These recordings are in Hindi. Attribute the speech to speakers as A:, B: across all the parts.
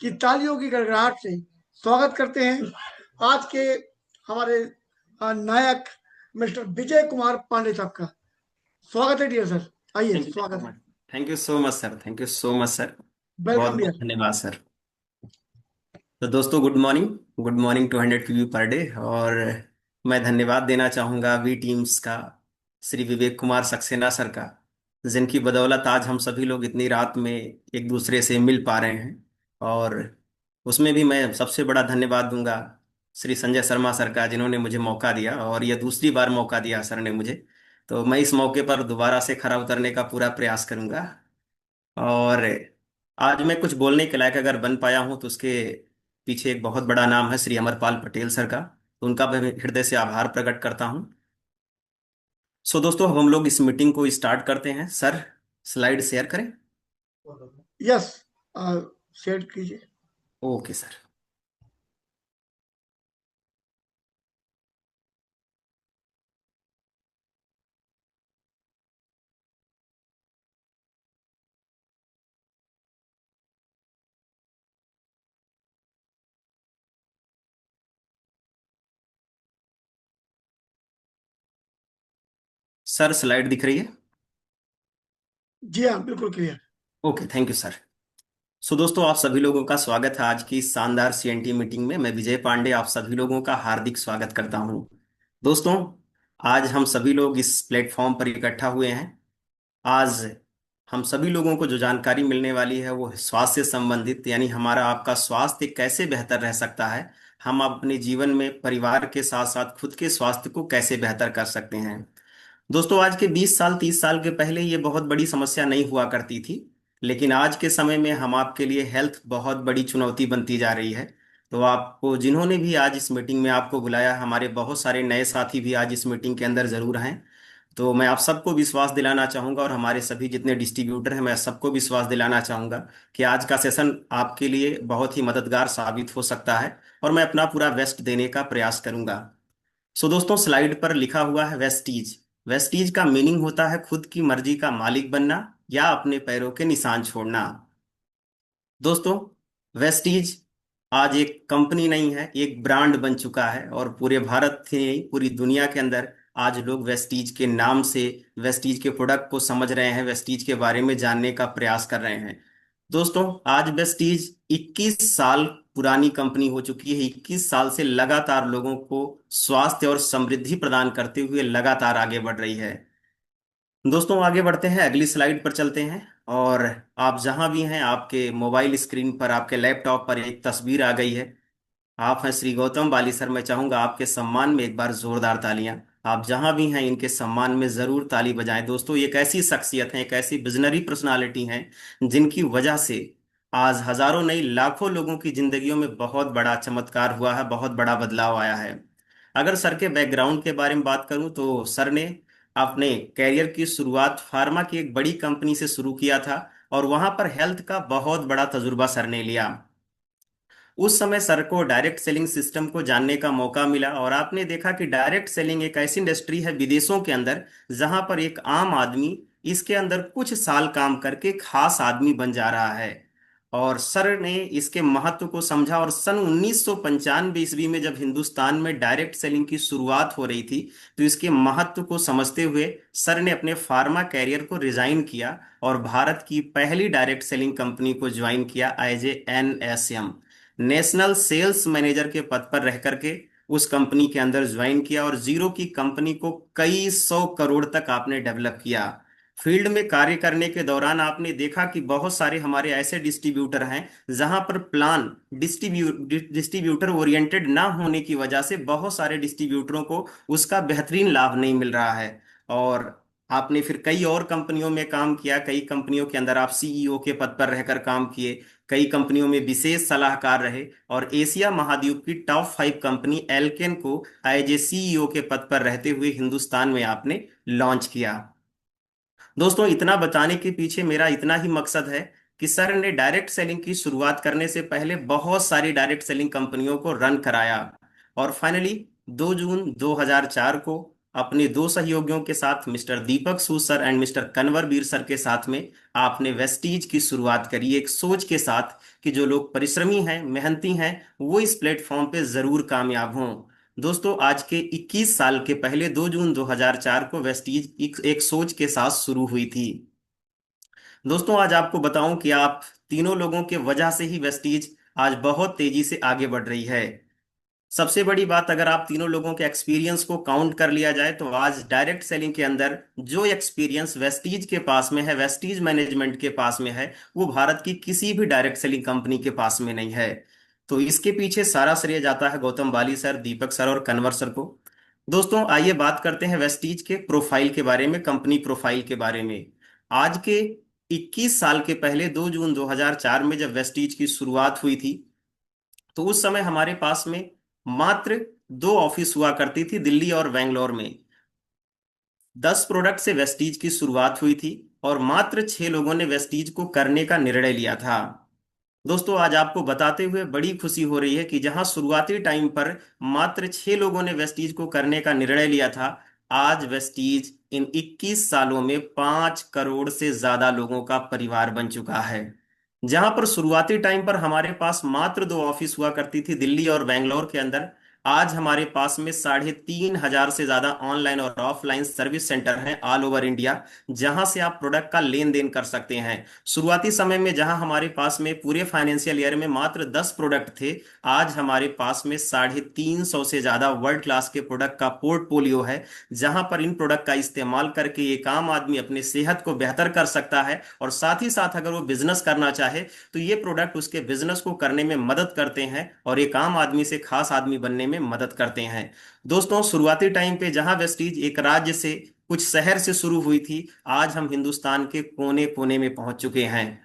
A: कि तालियों की गड़गड़ाहट से स्वागत करते हैं आज के हमारे नायक मिस्टर विजय कुमार पांडे साहब का। स्वागत है डियर सर, आइए
B: थैंक यू सो
A: स्वागत है।
B: Much. Thank you so much sir. Thank you so much sir. बहुत
A: वेलकम
B: बहुत
A: डियर।
B: धन्यवाद सर। तो दोस्तों, good morning. Good morning 200 per day. और मैं धन्यवाद देना चाहूँगा वी टीम्स का, श्री विवेक कुमार सक्सेना सर का, जिनकी बदौलत आज हम सभी लोग इतनी रात में एक दूसरे से मिल पा रहे हैं। और उसमें भी मैं सबसे बड़ा धन्यवाद दूंगा श्री संजय शर्मा सर का, जिन्होंने मुझे मौका दिया, और यह दूसरी बार मौका दिया सर ने मुझे। तो मैं इस मौके पर दोबारा से खरा उतरने का पूरा प्रयास करूंगा। और आज मैं कुछ बोलने के लायक अगर बन पाया हूं तो उसके पीछे एक बहुत बड़ा नाम है श्री अमरपाल पटेल सर का। तो उनका मैं हृदय से आभार प्रकट करता हूं। सो दोस्तों, अब हम लोग इस मीटिंग को स्टार्ट करते हैं। सर, स्लाइड शेयर करें।
A: यस, शेयर कीजिए।
B: Okay sir. सर, स्लाइड दिख रही है?
A: जी हाँ, बिल्कुल clear.
B: Okay, thank you sir. So दोस्तों, आप सभी लोगों का स्वागत है आज की इस शानदार सीएनटी मीटिंग में। मैं विजय पांडे आप सभी लोगों का हार्दिक स्वागत करता हूं। दोस्तों, आज हम सभी लोग इस प्लेटफॉर्म पर इकट्ठा हुए हैं। आज हम सभी लोगों को जो जानकारी मिलने वाली है वो स्वास्थ्य से संबंधित, यानी हमारा आपका स्वास्थ्य कैसे बेहतर रह सकता है, हम अपने जीवन में परिवार के साथ साथ खुद के स्वास्थ्य को कैसे बेहतर कर सकते हैं। दोस्तों, आज के 20 साल 30 साल के पहले ये बहुत बड़ी समस्या नहीं हुआ करती थी, लेकिन आज के समय में हम आपके लिए हेल्थ बहुत बड़ी चुनौती बनती जा रही है। तो आपको, जिन्होंने भी आज इस मीटिंग में आपको बुलाया, हमारे बहुत सारे नए साथी भी आज इस मीटिंग के अंदर जरूर हैं। तो मैं आप सबको विश्वास दिलाना चाहूंगा, और हमारे सभी जितने डिस्ट्रीब्यूटर हैं, मैं सबको विश्वास दिलाना चाहूंगा कि आज का सेशन आपके लिए बहुत ही मददगार साबित हो सकता है, और मैं अपना पूरा बेस्ट देने का प्रयास करूंगा। सो दोस्तों, स्लाइड पर लिखा हुआ है वेस्टीज। वेस्टीज का मीनिंग होता है खुद की मर्जी का मालिक बनना या अपने पैरों के निशान छोड़ना। दोस्तों, वेस्टीज आज एक कंपनी नहीं है, एक ब्रांड बन चुका है, और पूरे भारत से नहीं, पूरी दुनिया के अंदर आज लोग वेस्टीज के नाम से वेस्टीज के प्रोडक्ट को समझ रहे हैं, वेस्टीज के बारे में जानने का प्रयास कर रहे हैं। दोस्तों, आज वेस्टीज 21 साल पुरानी कंपनी हो चुकी है। 21 साल से लगातार लोगों को स्वास्थ्य और समृद्धि प्रदान करते हुए लगातार आगे बढ़ रही है। दोस्तों, आगे बढ़ते हैं, अगली स्लाइड पर चलते हैं। और आप जहां भी हैं, आपके मोबाइल स्क्रीन पर, आपके लैपटॉप पर एक तस्वीर आ गई है। आप हैं श्री गौतम बाली सर। मैं चाहूंगा आपके सम्मान में एक बार जोरदार तालियां। आप जहां भी हैं, इनके सम्मान में जरूर ताली बजाएं। दोस्तों, ये एक ऐसी शख्सियत है, एक ऐसी विजनरी पर्सनालिटी हैं, जिनकी वजह से आज हजारों नहीं लाखों लोगों की जिंदगियों में बहुत बड़ा चमत्कार हुआ है, बहुत बड़ा बदलाव आया है। अगर सर के बैकग्राउंड के बारे में बात करूं तो सर ने अपने कैरियर की शुरुआत फार्मा की एक बड़ी कंपनी से शुरू किया था, और वहां पर हेल्थ का बहुत बड़ा तजुर्बा सर ने लिया। उस समय सर को डायरेक्ट सेलिंग सिस्टम को जानने का मौका मिला, और आपने देखा कि डायरेक्ट सेलिंग एक ऐसी इंडस्ट्री है विदेशों के अंदर, जहां पर एक आम आदमी इसके अंदर कुछ साल काम करके खास आदमी बन जा रहा है। और सर ने इसके महत्व को समझा, और सन 1995 ईस्वी में जब हिंदुस्तान में डायरेक्ट सेलिंग की शुरुआत हो रही थी, तो इसके महत्व को समझते हुए सर ने अपने फार्मा कैरियर को रिजाइन किया, और भारत की पहली डायरेक्ट सेलिंग कंपनी को ज्वाइन किया as a NSM, national sales manager के पद पर रह करके उस कंपनी के अंदर ज्वाइन किया, और जीरो की कंपनी को कई सौ करोड़ तक आपने डेवलप किया। फील्ड में कार्य करने के दौरान आपने देखा कि बहुत सारे हमारे ऐसे डिस्ट्रीब्यूटर हैं जहां पर प्लान डिस्ट्रीब्यूटर ओरिएंटेड ना होने की वजह से बहुत सारे डिस्ट्रीब्यूटरों को उसका बेहतरीन लाभ नहीं मिल रहा है। और आपने फिर कई और कंपनियों में काम किया, कई कंपनियों के अंदर आप CEO के पद पर रहकर काम किए, कई कंपनियों में विशेष सलाहकार रहे, और एशिया महाद्वीप की टॉप 5 कंपनी एल्केन को एज ए CEO के पद पर रहते हुए हिंदुस्तान में आपने लॉन्च किया। दोस्तों, इतना बताने के पीछे मेरा इतना ही मकसद है कि सर ने डायरेक्ट सेलिंग की शुरुआत करने से पहले बहुत सारी डायरेक्ट सेलिंग कंपनियों को रन कराया, और फाइनली 2 जून 2004 को अपने दो सहयोगियों के साथ mister Deepak Sood sir and mister Kanwar Veer sir के साथ में आपने वेस्टीज की शुरुआत करी एक सोच के साथ कि जो लोग परिश्रमी हैं, मेहनती हैं, वो इस प्लेटफॉर्म पे जरूर कामयाब हों। दोस्तों, आज के 21 साल के पहले 2 जून 2004 को वेस्टीज एक सोच के साथ शुरू हुई थी। दोस्तों, आज आपको बताऊं कि आप तीनों लोगों के वजह से ही वेस्टीज आज बहुत तेजी से आगे बढ़ रही है। सबसे बड़ी बात, अगर आप तीनों लोगों के एक्सपीरियंस को काउंट कर लिया जाए तो आज डायरेक्ट सेलिंग के अंदर जो एक्सपीरियंस वेस्टीज के पास में है, वेस्टीज मैनेजमेंट के पास में है, वो भारत की किसी भी डायरेक्ट सेलिंग कंपनी के पास में नहीं है। तो इसके पीछे सारा श्रेय जाता है गौतम बाली सर, दीपक सर और कन्वर सर को। दोस्तों, आइए बात करते हैं वेस्टीज के प्रोफाइल के बारे में, कंपनी प्रोफाइल के बारे में। आज के 21 साल के पहले 2 जून 2004 में जब वेस्टीज की शुरुआत हुई थी, तो उस समय हमारे पास में मात्र दो ऑफिस हुआ करती थी, दिल्ली और बेंगलोर में। 10 प्रोडक्ट से वेस्टीज की शुरुआत हुई थी और मात्र 6 लोगों ने वेस्टीज को करने का निर्णय लिया था। दोस्तों, आज आपको बताते हुए बड़ी खुशी हो रही है कि जहां शुरुआती टाइम पर मात्र 6 लोगों ने वेस्टीज को करने का निर्णय लिया था, आज वेस्टीज इन 21 सालों में 5 करोड़ से ज्यादा लोगों का परिवार बन चुका है। जहां पर शुरुआती टाइम पर हमारे पास मात्र दो ऑफिस हुआ करती थी, दिल्ली और बेंगलोर के अंदर, आज हमारे पास में 3,500 से ज्यादा ऑनलाइन और ऑफलाइन सर्विस सेंटर हैं ऑल ओवर इंडिया, जहां से आप प्रोडक्ट का लेन देन कर सकते हैं। शुरुआती समय में जहां हमारे पास में पूरे फाइनेंशियल ईयर में मात्र 10 प्रोडक्ट थे, आज हमारे पास में 350 से ज्यादा वर्ल्ड क्लास के प्रोडक्ट का पोर्टफोलियो है, जहां पर इन प्रोडक्ट का इस्तेमाल करके एक आम आदमी अपने सेहत को बेहतर कर सकता है, और साथ ही साथ अगर वो बिजनेस करना चाहे तो ये प्रोडक्ट उसके बिजनेस को करने में मदद करते हैं और एक आम आदमी से खास आदमी बनने में मदद करते हैं। दोस्तों, शुरुआती टाइम पे जहां वेस्टीज एक राज्य से, कुछ शहर से शुरू हुई थी, आज हम हिंदुस्तान के कोने कोने में पहुंच चुके हैं।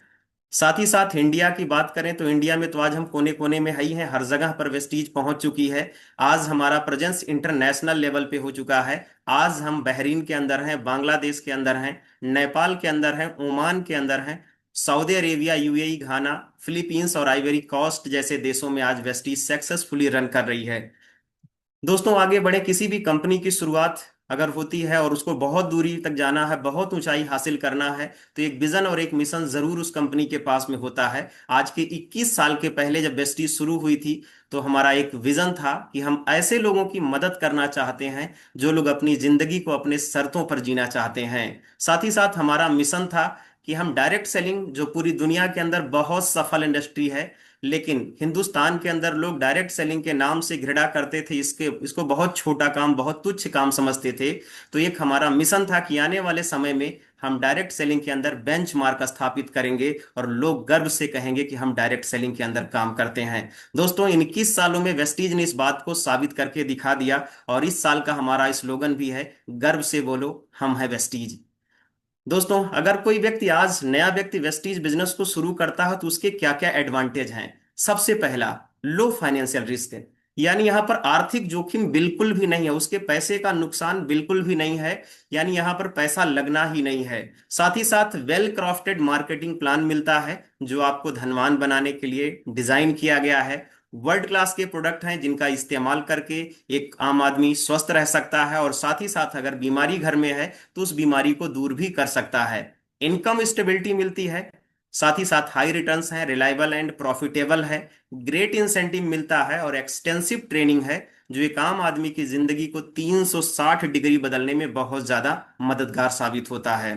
B: साथ ही साथ इंडिया की बात करें तो इंडिया में तो आज हम कोने कोने में ही हैं, हर जगह पर वेस्टीज पहुंच चुकी है। आज हमारा प्रेजेंस इंटरनेशनल लेवल पे हो चुका है। आज हम बहरीन के अंदर हैं, बांग्लादेश के अंदर हैं, नेपाल के अंदर हैं, ओमान के अंदर हैं, सऊदी अरेबिया, यूएई, घाना, फिलीपींस और आइवरी कोस्ट जैसे देशों में आज वेस्टीज सक्सेसफुली रन कर रही है। दोस्तों, आगे बढ़े, किसी भी कंपनी की शुरुआत अगर होती है और उसको बहुत दूरी तक जाना है, बहुत ऊंचाई हासिल करना है, तो एक विजन और एक मिशन जरूर उस कंपनी के पास में होता है। आज के 21 साल के पहले जब वेस्टीज शुरू हुई थी, तो हमारा एक विजन था कि हम ऐसे लोगों की मदद करना चाहते हैं जो लोग अपनी जिंदगी को अपने शर्तों पर जीना चाहते हैं। साथ ही साथ हमारा मिशन था कि हम डायरेक्ट सेलिंग, जो पूरी दुनिया के अंदर बहुत सफल इंडस्ट्री है, लेकिन हिंदुस्तान के अंदर लोग डायरेक्ट सेलिंग के नाम से घृणा करते थे, इसको बहुत छोटा काम, बहुत तुच्छ काम समझते थे। तो एक हमारा मिशन था कि आने वाले समय में हम डायरेक्ट सेलिंग के अंदर बेंचमार्क स्थापित करेंगे और लोग गर्व से कहेंगे कि हम डायरेक्ट सेलिंग के अंदर काम करते हैं। दोस्तों, इन 21 सालों में वेस्टीज ने इस बात को साबित करके दिखा दिया, और इस साल का हमारा स्लोगन भी है, गर्व से बोलो हम है वेस्टीज। दोस्तों, अगर कोई व्यक्ति, आज नया व्यक्ति वेस्टीज बिजनेस को शुरू करता है, तो उसके क्या क्या एडवांटेज हैं। सबसे पहला, लो फाइनेंशियल रिस्क, यानी यहां पर आर्थिक जोखिम बिल्कुल भी नहीं है, उसके पैसे का नुकसान बिल्कुल भी नहीं है, यानी यहां पर पैसा लगना ही नहीं है। साथ ही साथ वेल क्राफ्टेड मार्केटिंग प्लान मिलता है, जो आपको धनवान बनाने के लिए डिजाइन किया गया है। वर्ल्ड क्लास के प्रोडक्ट हैं जिनका इस्तेमाल करके एक आम आदमी स्वस्थ रह सकता है, और साथ ही साथ अगर बीमारी घर में है तो उस बीमारी को दूर भी कर सकता है। इनकम स्टेबिलिटी मिलती है, साथ ही साथ हाई रिटर्न्स हैं, रिलायबल एंड प्रॉफिटेबल है, ग्रेट इंसेंटिव मिलता है, और एक्सटेंसिव ट्रेनिंग है, जो एक आम आदमी की जिंदगी को 360 डिग्री बदलने में बहुत ज्यादा मददगार साबित होता है।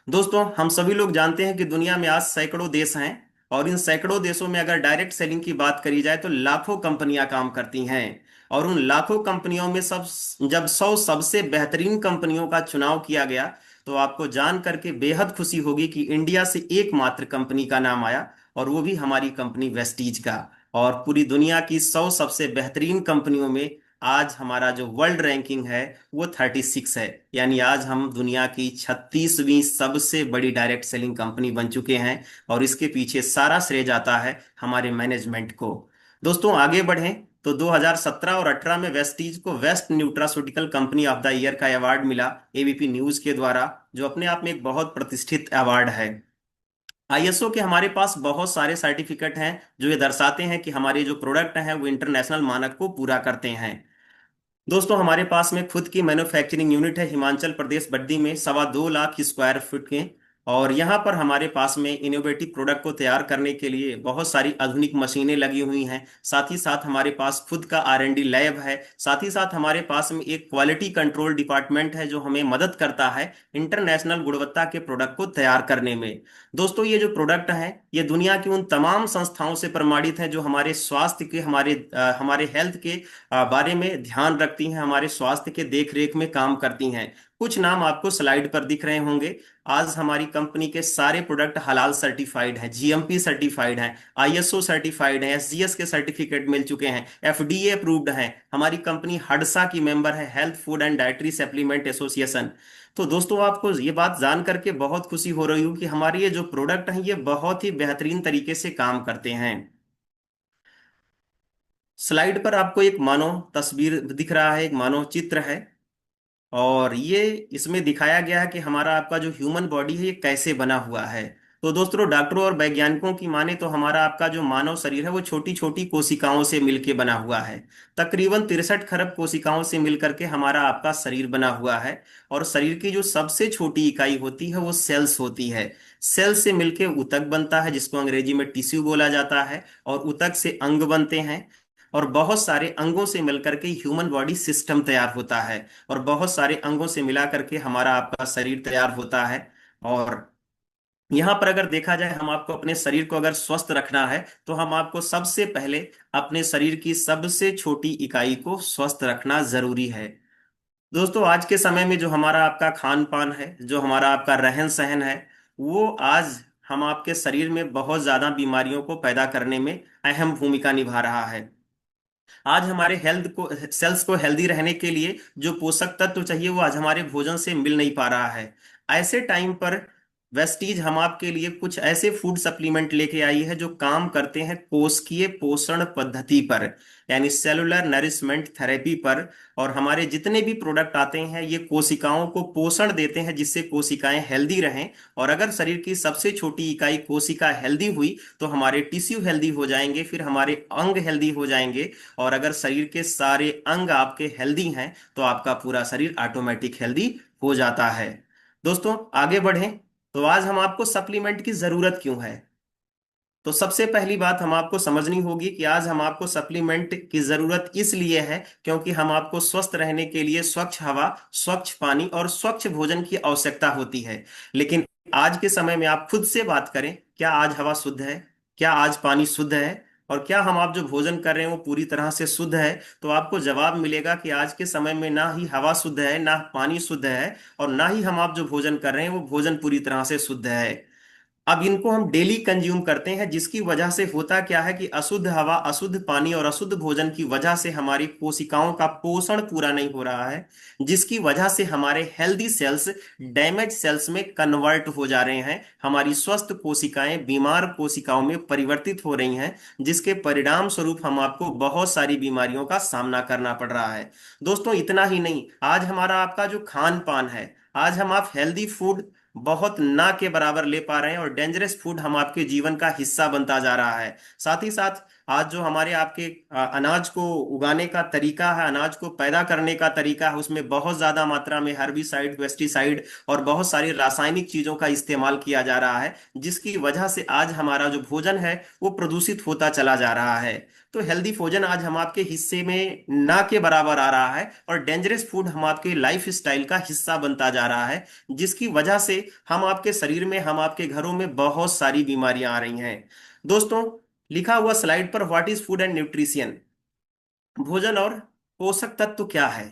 B: दोस्तों, हम सभी लोग जानते हैं कि दुनिया में आज सैकड़ों देश हैं, और इन सैकड़ों देशों में अगर डायरेक्ट सेलिंग की बात करी जाए तो लाखों कंपनियां काम करती हैं। और उन लाखों कंपनियों में जब 100 सबसे बेहतरीन कंपनियों का चुनाव किया गया, तो आपको जान करके बेहद खुशी होगी कि इंडिया से एकमात्र कंपनी का नाम आया, और वो भी हमारी कंपनी वेस्टीज का। और पूरी दुनिया की 100 सबसे बेहतरीन कंपनियों में आज हमारा जो वर्ल्ड रैंकिंग है वो 36 है, यानी आज हम दुनिया की 36वीं सबसे बड़ी डायरेक्ट सेलिंग कंपनी बन चुके हैं, और इसके पीछे सारा श्रेय जाता है हमारे मैनेजमेंट को। दोस्तों, आगे बढ़ें तो 2017 और 18 में वेस्टीज को best nutraceutical company of the year का अवार्ड मिला एबीपी न्यूज के द्वारा, जो अपने आप में एक बहुत प्रतिष्ठित अवार्ड है। आईएसओ के हमारे पास बहुत सारे सर्टिफिकेट हैं जो ये दर्शाते हैं कि हमारे जो प्रोडक्ट हैं वो इंटरनेशनल मानक को पूरा करते हैं। दोस्तों हमारे पास में खुद की मैन्युफैक्चरिंग यूनिट है हिमाचल प्रदेश बद्दी में 2.25 लाख स्क्वायर फीट के। और यहाँ पर हमारे पास में इनोवेटिव प्रोडक्ट को तैयार करने के लिए बहुत सारी आधुनिक मशीनें लगी हुई हैं। साथ ही साथ हमारे पास खुद का R&D लैब है। साथ ही साथ हमारे पास में एक क्वालिटी कंट्रोल डिपार्टमेंट है जो हमें मदद करता है इंटरनेशनल गुणवत्ता के प्रोडक्ट को तैयार करने में। दोस्तों ये जो प्रोडक्ट है ये दुनिया की उन तमाम संस्थाओं से प्रमाणित है जो हमारे स्वास्थ्य के हमारे हेल्थ के बारे में ध्यान रखती हैं, हमारे स्वास्थ्य के देख रेख में काम करती हैं। कुछ नाम आपको स्लाइड पर दिख रहे होंगे। आज हमारी कंपनी के सारे प्रोडक्ट हलाल सर्टिफाइड हैं, GMP सर्टिफाइड हैं, ISO सर्टिफाइड हैं, SGS के सर्टिफिकेट मिल चुके हैं, FDA अप्रूव्ड हैं। हमारी कंपनी हडसा की मेंबर है, health food and dietary supplement association. तो दोस्तों आपको ये बात जान करके बहुत खुशी हो रही हो कि हमारे ये जो प्रोडक्ट हैं ये बहुत ही बेहतरीन तरीके से काम करते हैं। स्लाइड पर आपको एक मानव तस्वीर दिख रहा है, एक मानव चित्र है। और ये इसमें दिखाया गया है कि हमारा आपका जो ह्यूमन बॉडी है ये कैसे बना हुआ है। तो दोस्तों डॉक्टरों और वैज्ञानिकों की माने तो हमारा आपका जो मानव शरीर है वो छोटी छोटी कोशिकाओं से मिलकर बना हुआ है। तकरीबन 63 खरब कोशिकाओं से मिलकर के हमारा आपका शरीर बना हुआ है। और शरीर की जो सबसे छोटी इकाई होती है वो सेल्स होती है। सेल से मिलकर ऊतक बनता है जिसको अंग्रेजी में टिश्यू बोला जाता है। और ऊतक से अंग बनते हैं। और बहुत सारे अंगों से मिलकर के ह्यूमन बॉडी सिस्टम तैयार होता है। और बहुत सारे अंगों से मिला करके हमारा आपका शरीर तैयार होता है। और यहाँ पर अगर देखा जाए हम आपको अपने शरीर को अगर स्वस्थ रखना है तो हम आपको सबसे पहले अपने शरीर की सबसे छोटी इकाई को स्वस्थ रखना जरूरी है। दोस्तों आज के समय में जो हमारा आपका खान पान है, जो हमारा आपका रहन सहन है, वो आज हम आपके शरीर में बहुत ज्यादा बीमारियों को पैदा करने में अहम भूमिका निभा रहा है। आज हमारे हेल्थ को सेल्स को हेल्दी रहने के लिए जो पोषक तत्व चाहिए वो आज हमारे भोजन से मिल नहीं पा रहा है। ऐसे टाइम पर वेस्टीज हम आपके लिए कुछ ऐसे फूड सप्लीमेंट लेके आई है जो काम करते हैं कोशिकीय पोषण पद्धति पर, यानी सेलुलर नरिशमेंट थेरेपी पर। और हमारे जितने भी प्रोडक्ट आते हैं ये कोशिकाओं को पोषण देते हैं जिससे कोशिकाएं हेल्दी रहें। और अगर शरीर की सबसे छोटी इकाई कोशिका हेल्दी हुई तो हमारे टिश्यू हेल्दी हो जाएंगे, फिर हमारे अंग हेल्दी हो जाएंगे। और अगर शरीर के सारे अंग आपके हेल्दी हैं तो आपका पूरा शरीर ऑटोमेटिक हेल्दी हो जाता है। दोस्तों आगे बढ़ें। तो आज हम आपको सप्लीमेंट की जरूरत क्यों है। तो सबसे पहली बात हम आपको समझनी होगी कि आज हम आपको सप्लीमेंट की जरूरत इसलिए है क्योंकि हम आपको स्वस्थ रहने के लिए स्वच्छ हवा, स्वच्छ पानी और स्वच्छ भोजन की आवश्यकता होती है। लेकिन आज के समय में आप खुद से बात करें, क्या आज हवा शुद्ध है? क्या आज पानी शुद्ध है? और क्या हम आप जो भोजन कर रहे हैं वो पूरी तरह से शुद्ध है? तो आपको जवाब मिलेगा कि आज के समय में ना ही हवा शुद्ध है, ना पानी शुद्ध है, और ना ही हम आप जो भोजन कर रहे हैं वो भोजन पूरी तरह से शुद्ध है। अब इनको हम डेली कंज्यूम करते हैं जिसकी वजह से होता क्या है कि अशुद्ध हवा, अशुद्ध पानी और अशुद्ध भोजन की वजह से हमारी कोशिकाओं का पोषण पूरा नहीं हो रहा है। जिसकी वजह से हमारे हेल्दी सेल्स डैमेज सेल्स में कन्वर्ट हो जा रहे हैं, हमारी स्वस्थ कोशिकाएं बीमार कोशिकाओं में परिवर्तित हो रही हैं। जिसके परिणाम स्वरूप हम आपको बहुत सारी बीमारियों का सामना करना पड़ रहा है। दोस्तों इतना ही नहीं, आज हमारा आपका जो खान पान है, आज हम आप हेल्दी फूड बहुत ना के बराबर ले पा रहे हैं और डेंजरस फूड हम आपके जीवन का हिस्सा बनता जा रहा है। साथ ही साथ आज जो हमारे आपके अनाज को उगाने का तरीका है, अनाज को पैदा करने का तरीका है, उसमें बहुत ज्यादा मात्रा में हर्बिसाइड, पेस्टिसाइड और बहुत सारी रासायनिक चीजों का इस्तेमाल किया जा रहा है। जिसकी वजह से आज हमारा जो भोजन है वो प्रदूषित होता चला जा रहा है। तो हेल्दी भोजन आज हम आपके हिस्से में ना के बराबर आ रहा है और डेंजरस फूड हम आपके लाइफ स्टाइल का हिस्सा बनता जा रहा है। जिसकी वजह से हम आपके शरीर में, हम आपके घरों में बहुत सारी बीमारियां आ रही हैं। दोस्तों लिखा हुआ स्लाइड पर what is food and nutrition, भोजन और पोषक तत्व क्या है।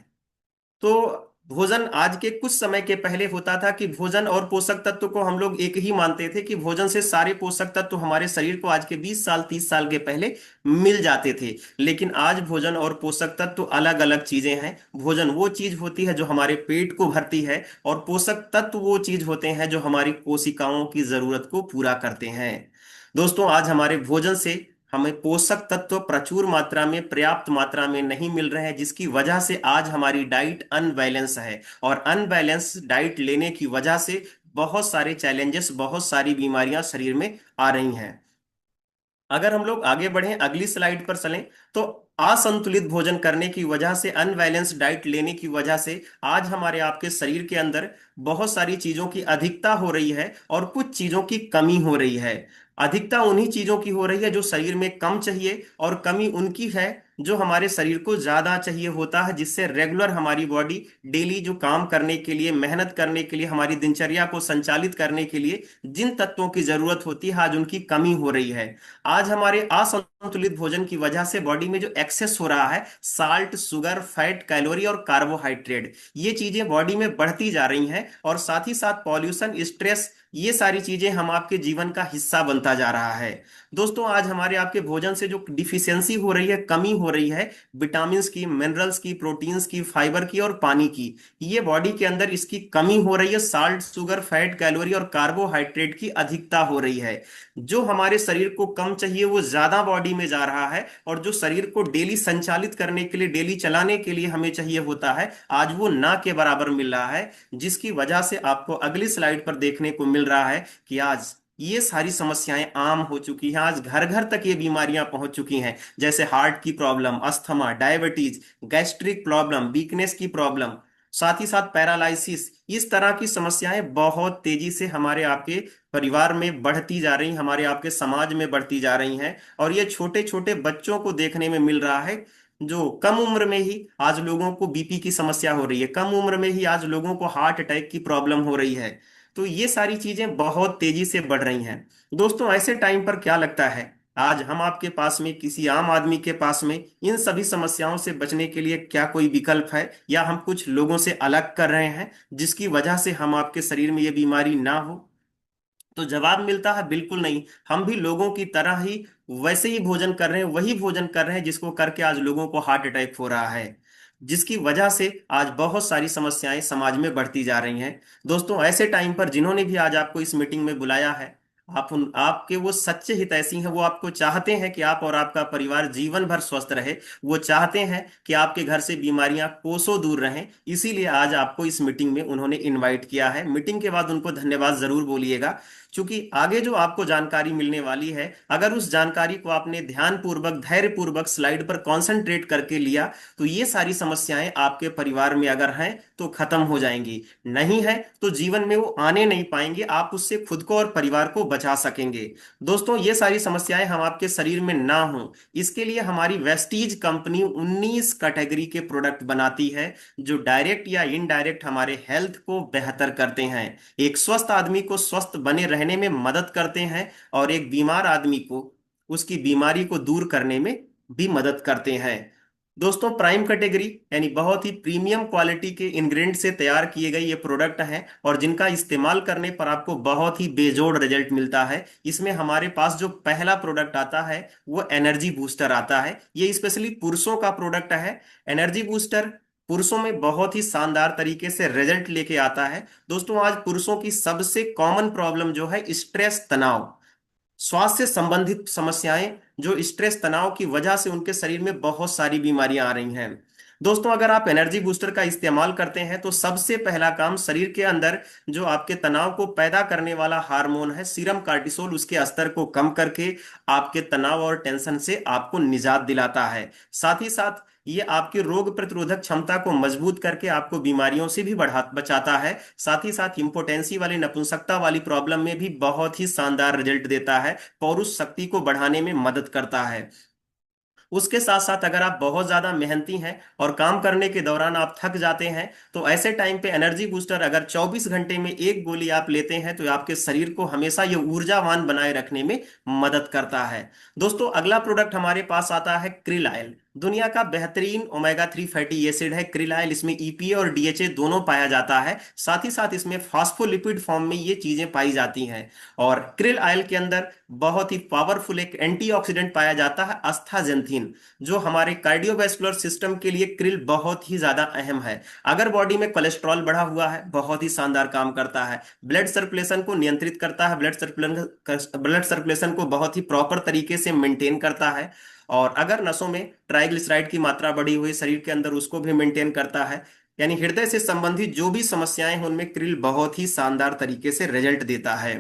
B: तो भोजन आज के कुछ समय के पहले होता था कि भोजन और पोषक तत्व को हम लोग एक ही मानते थे कि भोजन से सारे पोषक तत्व हमारे शरीर को आज के 20 साल 30 साल के पहले मिल जाते थे। लेकिन आज भोजन और पोषक तत्व अलग अलग चीजें हैं। भोजन वो चीज होती है जो हमारे पेट को भरती है और पोषक तत्व वो चीज होते हैं जो हमारी कोशिकाओं की जरूरत को पूरा करते हैं। दोस्तों आज हमारे भोजन से हमें पोषक तत्व प्रचुर मात्रा में, पर्याप्त मात्रा में नहीं मिल रहे हैं। जिसकी वजह से आज हमारी डाइट अनबैलेंस है और अनबैलेंस डाइट लेने की वजह से बहुत सारे चैलेंजेस, बहुत सारी बीमारियां शरीर में आ रही हैं। अगर हम लोग आगे बढ़ें, अगली स्लाइड पर चलें, तो असंतुलित भोजन करने की वजह से, अनबैलेंस डाइट लेने की वजह से आज हमारे आपके शरीर के अंदर बहुत सारी चीजों की अधिकता हो रही है और कुछ चीजों की कमी हो रही है। अधिकता उन्हीं चीजों की हो रही है जो शरीर में कम चाहिए, और कमी उनकी है जो हमारे शरीर को ज्यादा चाहिए होता है, जिससे रेगुलर हमारी बॉडी डेली जो काम करने के लिए, मेहनत करने के लिए, हमारी दिनचर्या को संचालित करने के लिए जिन तत्वों की जरूरत होती है, आज उनकी कमी हो रही है। आज हमारे असंतुलित भोजन की वजह से बॉडी में जो एक्सेस हो रहा है, साल्ट, शुगर, फैट, कैलोरी और कार्बोहाइड्रेट, ये चीजें बॉडी में बढ़ती जा रही हैं, और साथ ही साथ पॉल्यूशन, स्ट्रेस, ये सारी चीजें हम आपके जीवन का हिस्सा बनता जा रहा है। दोस्तों, आज हमारे आपके भोजन से जो डिफिशियंसी हो रही है, कमी हो रही है, विटामिन्स की, मिनरल्स की, प्रोटीन्स की, फाइबर की और पानी की, ये बॉडी के अंदर इसकी कमी हो रही है। साल्ट, शुगर, फैट, कैलोरी और कार्बोहाइड्रेट की अधिकता हो रही है। जो हमारे शरीर को कम चाहिए वो ज्यादा बॉडी में जा रहा है, और जो शरीर को डेली संचालित करने के लिए, डेली चलाने के लिए हमें चाहिए होता है, आज वो ना के बराबर मिल रहा है। जिसकी वजह से आपको अगली स्लाइड पर देखने को मिल रहा है कि आज ये सारी समस्याएं आम हो चुकी हैं। आज घर घर तक ये बीमारियां पहुंच चुकी हैं, जैसे हार्ट की problem, asthma, diabetes, gastric problem, weakness की प्रॉब्लम, साथ ही साथ पैरालाइसिस। इस तरह की समस्याएं बहुत तेजी से हमारे आपके परिवार में बढ़ती जा रही, हमारे आपके समाज में बढ़ती जा रही हैं। और ये छोटे छोटे बच्चों को देखने में मिल रहा है, जो कम उम्र में ही आज लोगों को बीपी की समस्या हो रही है, कम उम्र में ही आज लोगों को हार्ट अटैक की प्रॉब्लम हो रही है। तो ये सारी चीजें बहुत तेजी से बढ़ रही हैं। दोस्तों, ऐसे टाइम पर क्या लगता है, आज हम आपके पास में, किसी आम आदमी के पास में, इन सभी समस्याओं से बचने के लिए क्या कोई विकल्प है, या हम कुछ लोगों से अलग कर रहे हैं जिसकी वजह से हम आपके शरीर में ये बीमारी ना हो? तो जवाब मिलता है बिल्कुल नहीं। हम भी लोगों की तरह ही वैसे ही भोजन कर रहे हैं, वही भोजन कर रहे हैं जिसको करके आज लोगों को हार्ट अटैक हो रहा है, जिसकी वजह से आज बहुत सारी समस्याएं समाज में बढ़ती जा रही हैं। दोस्तों, ऐसे टाइम पर जिन्होंने भी आज आपको इस मीटिंग में बुलाया है, आपके वो सच्चे हितैषी हैं। वो आपको चाहते हैं कि आप और आपका परिवार जीवन भर स्वस्थ रहे। वो चाहते हैं कि आपके घर से बीमारियां कोसों दूर रहें। इसीलिए आज आपको इस मीटिंग में उन्होंने इनवाइट किया है। मीटिंग के बाद उनको धन्यवाद जरूर बोलिएगा, क्योंकि आगे जो आपको जानकारी मिलने वाली है, अगर उस जानकारी को आपने ध्यान पूर्वक, धैर्य पूर्वक स्लाइड पर कंसंट्रेट करके लिया, तो ये सारी समस्याएं आपके परिवार में अगर हैं तो खत्म हो जाएंगी, नहीं है तो जीवन में वो आने नहीं पाएंगे। आप उससे खुद को और परिवार को बचा सकेंगे। दोस्तों, ये सारी समस्याएं हम आपके शरीर में ना हो, इसके लिए हमारी वेस्टीज कंपनी 19 कैटेगरी के प्रोडक्ट बनाती है, जो डायरेक्ट या इनडायरेक्ट हमारे हेल्थ को बेहतर करते हैं, एक स्वस्थ आदमी को स्वस्थ बने रहने में मदद करते हैं, और एक बीमार आदमी को उसकी बीमारी को दूर करने में भी मदद करते हैं। दोस्तों, प्राइम कैटेगरी यानी बहुत ही प्रीमियम क्वालिटी के इंग्रेडिएंट से तैयार किए गए ये प्रोडक्ट हैं, और जिनका इस्तेमाल करने पर आपको बहुत ही बेजोड़ रिजल्ट मिलता है। इसमें हमारे पास जो पहला प्रोडक्ट आता है वो एनर्जी बूस्टर आता है। ये स्पेशली पुरुषों का प्रोडक्ट है। एनर्जी बूस्टर पुरुषों में बहुत ही शानदार तरीके से रिजल्ट लेके आता है। दोस्तों, आज पुरुषों की सबसे कॉमन प्रॉब्लम जो है स्ट्रेस, तनाव, स्वास्थ्य से संबंधित समस्याएं, जो स्ट्रेस, तनाव की वजह से उनके शरीर में बहुत सारी बीमारियां आ रही हैं। दोस्तों, अगर आप एनर्जी बूस्टर का इस्तेमाल करते हैं तो सबसे पहला काम, शरीर के अंदर जो आपके तनाव को पैदा करने वाला हार्मोन है सीरम कार्टिसोल, उसके स्तर को कम करके आपके तनाव और टेंशन से आपको निजात दिलाता है। साथ ही साथ ये आपकी रोग प्रतिरोधक क्षमता को मजबूत करके आपको बीमारियों से भी बढ़ा बचाता है। साथ ही साथ इम्पोटेंसी वाली, नपुंसकता वाली प्रॉब्लम में भी बहुत ही शानदार रिजल्ट देता है, पौरुष शक्ति को बढ़ाने में मदद करता है। उसके साथ साथ अगर आप बहुत ज्यादा मेहनती हैं और काम करने के दौरान आप थक जाते हैं, तो ऐसे टाइम पे एनर्जी बूस्टर अगर 24 घंटे में एक गोली आप लेते हैं तो आपके शरीर को हमेशा ये ऊर्जावान बनाए रखने में मदद करता है। दोस्तों, अगला प्रोडक्ट हमारे पास आता है क्रिल ऑयल। दुनिया का बेहतरीन ओमेगा 3 फैटी एसिड है क्रिल ऑयल। इसमें ईपीए और डीएचए दोनों पाया जाता है। साथ ही साथ इसमें फास्फोलिपिड फॉर्म में ये चीजें पाई जाती हैं। और क्रिल ऑयल के अंदर बहुत ही पावरफुल एक एंटीऑक्सीडेंट पाया जाता है, अस्थाजेंथिन, जो हमारे कार्डियोवैस्कुलर सिस्टम के लिए क्रिल बहुत ही ज्यादा अहम है। अगर बॉडी में कोलेस्ट्रॉल बढ़ा हुआ है, बहुत ही शानदार काम करता है। ब्लड सर्कुलेशन को नियंत्रित करता है, ब्लड सर्कुलेशन को बहुत ही प्रॉपर तरीके से मेंटेन करता है। और अगर नसों में ट्राइग्लिसराइड की मात्रा बढ़ी हुई शरीर के अंदर, उसको भी मेंटेन करता है। यानी हृदय से संबंधित जो भी समस्याएं हैं उनमें क्रिल बहुत ही शानदार तरीके से रिजल्ट देता है।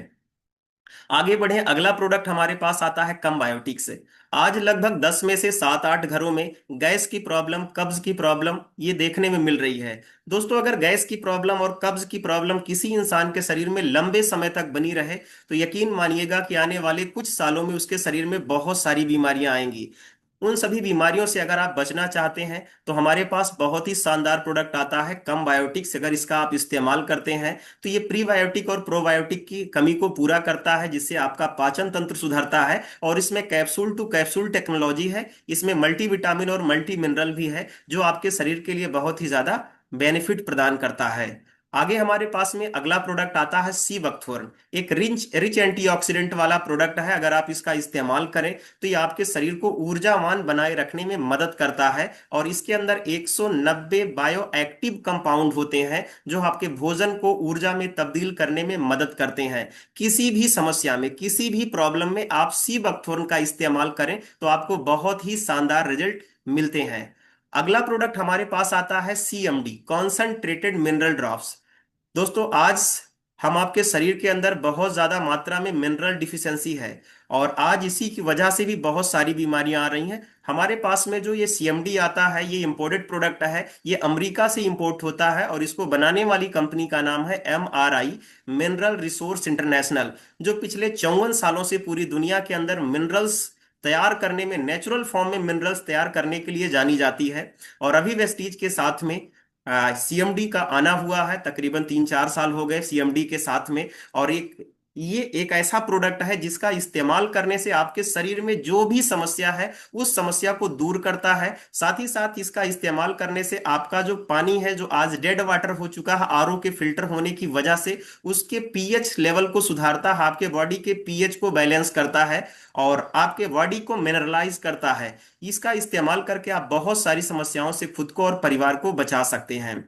B: आगे बढ़े, अगला प्रोडक्ट हमारे पास आता है कम बायोटिक से। आज लगभग 10 में से 7-8 घरों में गैस की प्रॉब्लम, कब्ज की प्रॉब्लम ये देखने में मिल रही है। दोस्तों, अगर गैस की प्रॉब्लम और कब्ज की प्रॉब्लम किसी इंसान के शरीर में लंबे समय तक बनी रहे तो यकीन मानिएगा कि आने वाले कुछ सालों में उसके शरीर में बहुत सारी बीमारियां आएंगी। उन सभी बीमारियों से अगर आप बचना चाहते हैं तो हमारे पास बहुत ही शानदार प्रोडक्ट आता है कम बायोटिक्स। अगर इसका आप इस्तेमाल करते हैं तो ये प्रीबायोटिक और प्रोबायोटिक की कमी को पूरा करता है, जिससे आपका पाचन तंत्र सुधरता है। और इसमें कैप्सूल टू कैप्सूल टेक्नोलॉजी है, इसमें मल्टी विटामिन और मल्टी मिनरल भी है, जो आपके शरीर के लिए बहुत ही ज्यादा बेनिफिट प्रदान करता है। आगे हमारे पास में अगला प्रोडक्ट आता है सी बकथोर्न। एक रिच रिच एंटीऑक्सीडेंट वाला प्रोडक्ट है। अगर आप इसका इस्तेमाल करें तो ये आपके शरीर को ऊर्जावान बनाए रखने में मदद करता है। और इसके अंदर 190 बायो एक्टिव कंपाउंड होते हैं जो आपके भोजन को ऊर्जा में तब्दील करने में मदद करते हैं। किसी भी समस्या में, किसी भी प्रॉब्लम में आप सी बकथोर्न का इस्तेमाल करें तो आपको बहुत ही शानदार रिजल्ट मिलते हैं। अगला प्रोडक्ट हमारे पास आता है सीएमडी, कॉन्सेंट्रेटेड मिनरल ड्रॉप्स। दोस्तों, आज हम आपके शरीर के अंदर बहुत ज्यादा मात्रा में मिनरल डिफिशियंसी है, और आज इसी की वजह से भी बहुत सारी बीमारियां आ रही हैं। हमारे पास में जो ये सीएमडी आता है, ये इंपोर्टेड प्रोडक्ट है, ये अमेरिका से इंपोर्ट होता है, और इसको बनाने वाली कंपनी का नाम है एमआरआई, मिनरल रिसोर्स इंटरनेशनल, जो पिछले 54 सालों से पूरी दुनिया के अंदर मिनरल्स तैयार करने में, नेचुरल फॉर्म में मिनरल्स तैयार करने के लिए जानी जाती है। और अभी वेस्टीज के साथ में सीएमडी का आना हुआ है, तकरीबन 3-4 साल हो गए सीएमडी के साथ में। और ये एक ऐसा प्रोडक्ट है जिसका इस्तेमाल करने से आपके शरीर में जो भी समस्या है उस समस्या को दूर करता है। साथ ही साथ इसका इस्तेमाल करने से आपका जो पानी है, जो आज डेड वाटर हो चुका है आरओ के फिल्टर होने की वजह से, उसके पीएच लेवल को सुधारता है, आपके बॉडी के पीएच को बैलेंस करता है, और आपके बॉडी को मिनरलाइज करता है। इसका इस्तेमाल करके आप बहुत सारी समस्याओं से खुद को और परिवार को बचा सकते हैं।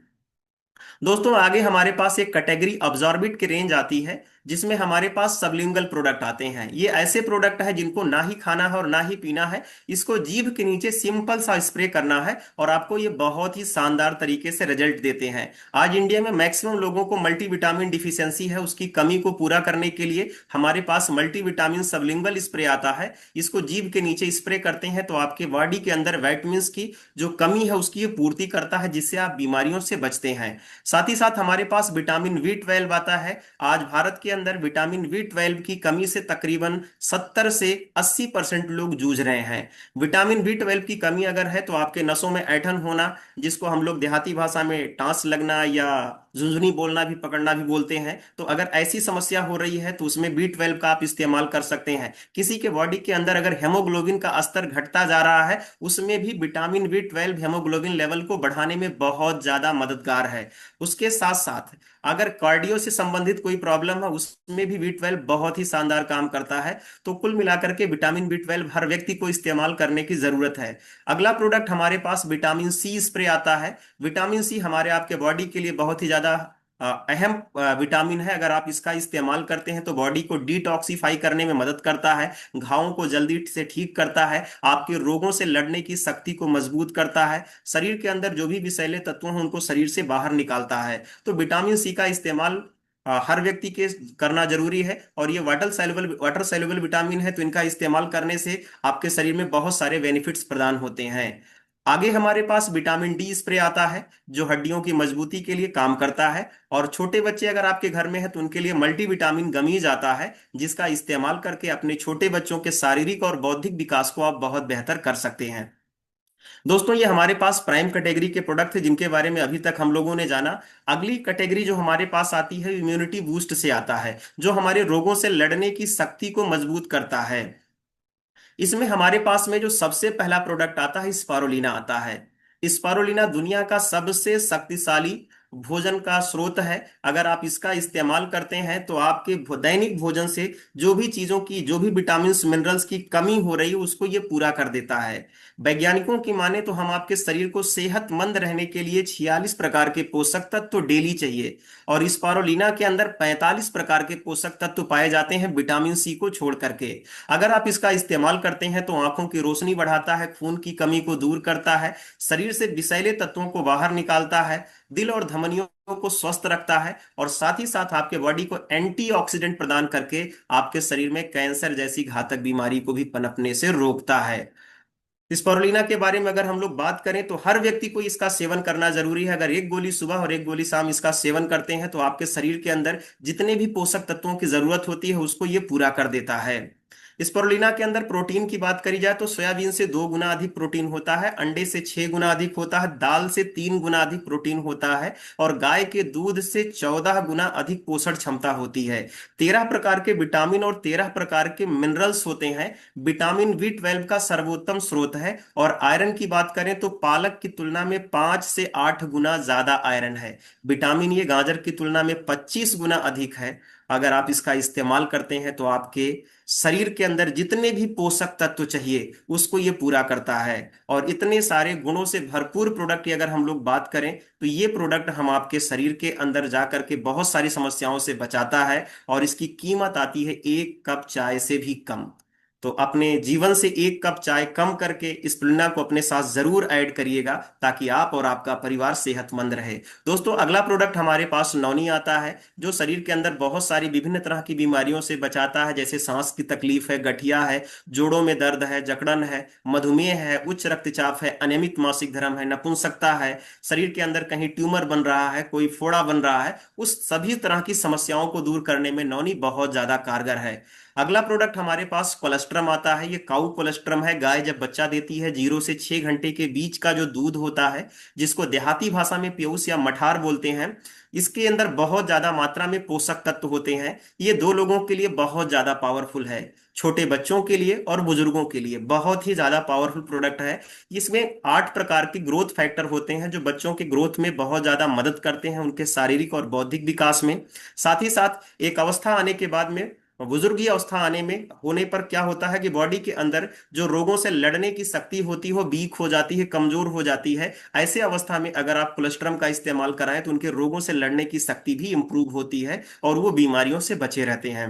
B: दोस्तों, आगे हमारे पास एक कैटेगरी अब्जॉर्बिट की रेंज आती है, जिसमें हमारे पास सबलिंगुअल प्रोडक्ट आते हैं। ये ऐसे प्रोडक्ट है जिनको ना ही खाना है और ना ही पीना है, इसको जीभ के नीचे सिंपल सा स्प्रे करना है और आपको ये बहुत ही शानदार तरीके से रिजल्ट देते हैं। आज इंडिया में मैक्सिमम लोगों को मल्टीविटामिन डिफिशियंसी है, उसकी कमी को पूरा करने के लिए हमारे पास मल्टीविटामिन सबलिंगुअल स्प्रे आता है। इसको जीभ के नीचे स्प्रे करते हैं तो आपके बॉडी के अंदर विटामिन की जो कमी है उसकी ये पूर्ति करता है, जिससे आप बीमारियों से बचते हैं। साथ ही साथ हमारे पास विटामिन बी 12 आता है। आज भारत के अंदर विटामिन बी 12 की कमी से तकरीबन 70 से 80% लोग जूझ रहे हैं। विटामिन बी 12 की कमी अगर है तो आपके नसों में ऐंठन होना, जिसको हम लोग देहाती भाषा में टांस लगना या झुंझुनी बोलना भी, पकड़ना भी बोलते हैं, तो अगर ऐसी समस्या हो रही है तो उसमें बी 12 का आप इस्तेमाल कर सकते हैं। किसी के बॉडी के अंदर अगर हेमोग्लोबिन का स्तर घटता जा रहा है, उसमें भी विटामिन बी 12 हेमोग्लोबिन लेवल को बढ़ाने में बहुत ज्यादा मददगार है। उसके साथ साथ अगर कार्डियो से संबंधित कोई प्रॉब्लम है, उसमें भी बी 12 बहुत ही शानदार काम करता है। तो कुल मिलाकर के विटामिन बी 12 हर व्यक्ति को इस्तेमाल करने की जरूरत है। अगला प्रोडक्ट हमारे पास विटामिन सी स्प्रे आता है। विटामिन सी हमारे आपके बॉडी के लिए बहुत ही ज्यादा अहम विटामिन है। अगर आप इसका इस्तेमाल करते हैं तो बॉडी को डिटॉक्सिफाई करने में मदद करता है, घावों को जल्दी से ठीक करता है, आपके रोगों से लड़ने की शक्ति को मजबूत करता है, शरीर के अंदर जो भी विषैले तत्व हैं उनको शरीर से बाहर निकालता है। तो विटामिन सी का इस्तेमाल हर व्यक्ति के करना जरूरी है। और ये वाटर सॉल्युबल विटामिन है, तो इनका इस्तेमाल करने से आपके शरीर में बहुत सारे बेनिफिट्स प्रदान होते हैं। आगे हमारे पास विटामिन डी स्प्रे आता है, जो हड्डियों की मजबूती के लिए काम करता है। और छोटे बच्चे अगर आपके घर में है तो उनके लिए मल्टीविटामिन गमीज आता है, जिसका इस्तेमाल करके अपने छोटे बच्चों के शारीरिक और बौद्धिक विकास को आप बहुत बेहतर कर सकते हैं। दोस्तों, ये हमारे पास प्राइम कैटेगरी के प्रोडक्ट थे जिनके बारे में अभी तक हम लोगों ने जाना। अगली कैटेगरी जो हमारे पास आती है इम्यूनिटी बूस्ट से आता है, जो हमारे रोगों से लड़ने की शक्ति को मजबूत करता है। इसमें हमारे पास में जो सबसे पहला प्रोडक्ट आता है स्पारुलिना आता है। स्पारुलिना दुनिया का सबसे शक्तिशाली भोजन का स्रोत है। अगर आप इसका इस्तेमाल करते हैं तो आपके दैनिक भोजन से जो भी चीजों की, जो भी विटामिन मिनरल्स की कमी हो रही है उसको ये पूरा कर देता है। वैज्ञानिकों की माने तो हम आपके शरीर को सेहतमंद रहने के लिए 46 प्रकार के पोषक तत्व तो डेली चाहिए, और स्पारुलिना के अंदर 45 प्रकार के पोषक तत्व पाए जाते हैं विटामिन सी को छोड़ करके। अगर आप इसका इस्तेमाल करते हैं तो आंखों की रोशनी बढ़ाता है, खून की कमी को दूर करता है, शरीर से विषैले तत्वों को बाहर निकालता है, दिल और धमनियों को स्वस्थ रखता है और साथ ही साथ आपके बॉडी को एंटीऑक्सीडेंट प्रदान करके आपके शरीर में कैंसर जैसी घातक बीमारी को भी पनपने से रोकता है। स्पारुलिना के बारे में अगर हम लोग बात करें तो हर व्यक्ति को इसका सेवन करना जरूरी है। अगर एक गोली सुबह और एक गोली शाम इसका सेवन करते हैं तो आपके शरीर के अंदर जितने भी पोषक तत्वों की जरूरत होती है उसको ये पूरा कर देता है। स्पारुलिना के अंदर प्रोटीन की बात करी जाए तो सोयाबीन से 2 गुना अधिक प्रोटीन होता है, अंडे से 6 गुना अधिक होता है, दाल से 3 गुना अधिक प्रोटीन होता है और गाय के दूध से 14 गुना अधिक पोषण क्षमता होती है। 13 प्रकार के विटामिन और 13 प्रकार के मिनरल्स होते हैं। विटामिन B12 का सर्वोत्तम स्रोत है और आयरन की बात करें तो पालक की तुलना में 5 से 8 गुना ज्यादा आयरन है। विटामिन ये गाजर की तुलना में 25 गुना अधिक है। अगर आप इसका इस्तेमाल करते हैं तो आपके शरीर के अंदर जितने भी पोषक तत्व चाहिए उसको ये पूरा करता है। और इतने सारे गुणों से भरपूर प्रोडक्ट की अगर हम लोग बात करें तो ये प्रोडक्ट हम आपके शरीर के अंदर जाकर के बहुत सारी समस्याओं से बचाता है और इसकी कीमत आती है 1 कप चाय से भी कम। तो अपने जीवन से 1 कप चाय कम करके इस प्रेरणा को अपने साथ जरूर ऐड करिएगा ताकि आप और आपका परिवार सेहतमंद रहे। दोस्तों अगला प्रोडक्ट हमारे पास नौनी आता है जो शरीर के अंदर बहुत सारी विभिन्न तरह की बीमारियों से बचाता है, जैसे सांस की तकलीफ है, गठिया है, जोड़ों में दर्द है, जकड़न है, मधुमेह है, उच्च रक्तचाप है, अनियमित मासिक धर्म है, नपुंसकता है, शरीर के अंदर कहीं ट्यूमर बन रहा है, कोई फोड़ा बन रहा है, उस सभी तरह की समस्याओं को दूर करने में नौनी बहुत ज्यादा कारगर है। अगला प्रोडक्ट हमारे पास कोलेस्ट्रम आता है। ये काउ कोलेस्ट्रम है। गाय जब बच्चा देती है 0 से 6 घंटे के बीच का जो दूध होता है, जिसको देहाती भाषा में प्यौस या मठार बोलते हैं, इसके अंदर बहुत ज्यादा मात्रा में पोषक तत्व होते हैं। ये दो लोगों के लिए बहुत ज्यादा पावरफुल है, छोटे बच्चों के लिए और बुजुर्गों के लिए बहुत ही ज्यादा पावरफुल प्रोडक्ट है। इसमें 8 प्रकार के ग्रोथ फैक्टर होते हैं जो बच्चों के ग्रोथ में बहुत ज्यादा मदद करते हैं, उनके शारीरिक और बौद्धिक विकास में। साथ ही साथ एक अवस्था आने के बाद में, बुजुर्गी अवस्था आने में होने पर क्या होता है कि बॉडी के अंदर जो रोगों से लड़ने की शक्ति होती है वो वीक हो जाती है, कमजोर हो जाती है। ऐसे अवस्था में अगर आप कोलेस्ट्रम का इस्तेमाल कराएं तो उनके रोगों से लड़ने की शक्ति भी इंप्रूव होती है और वो बीमारियों से बचे रहते हैं।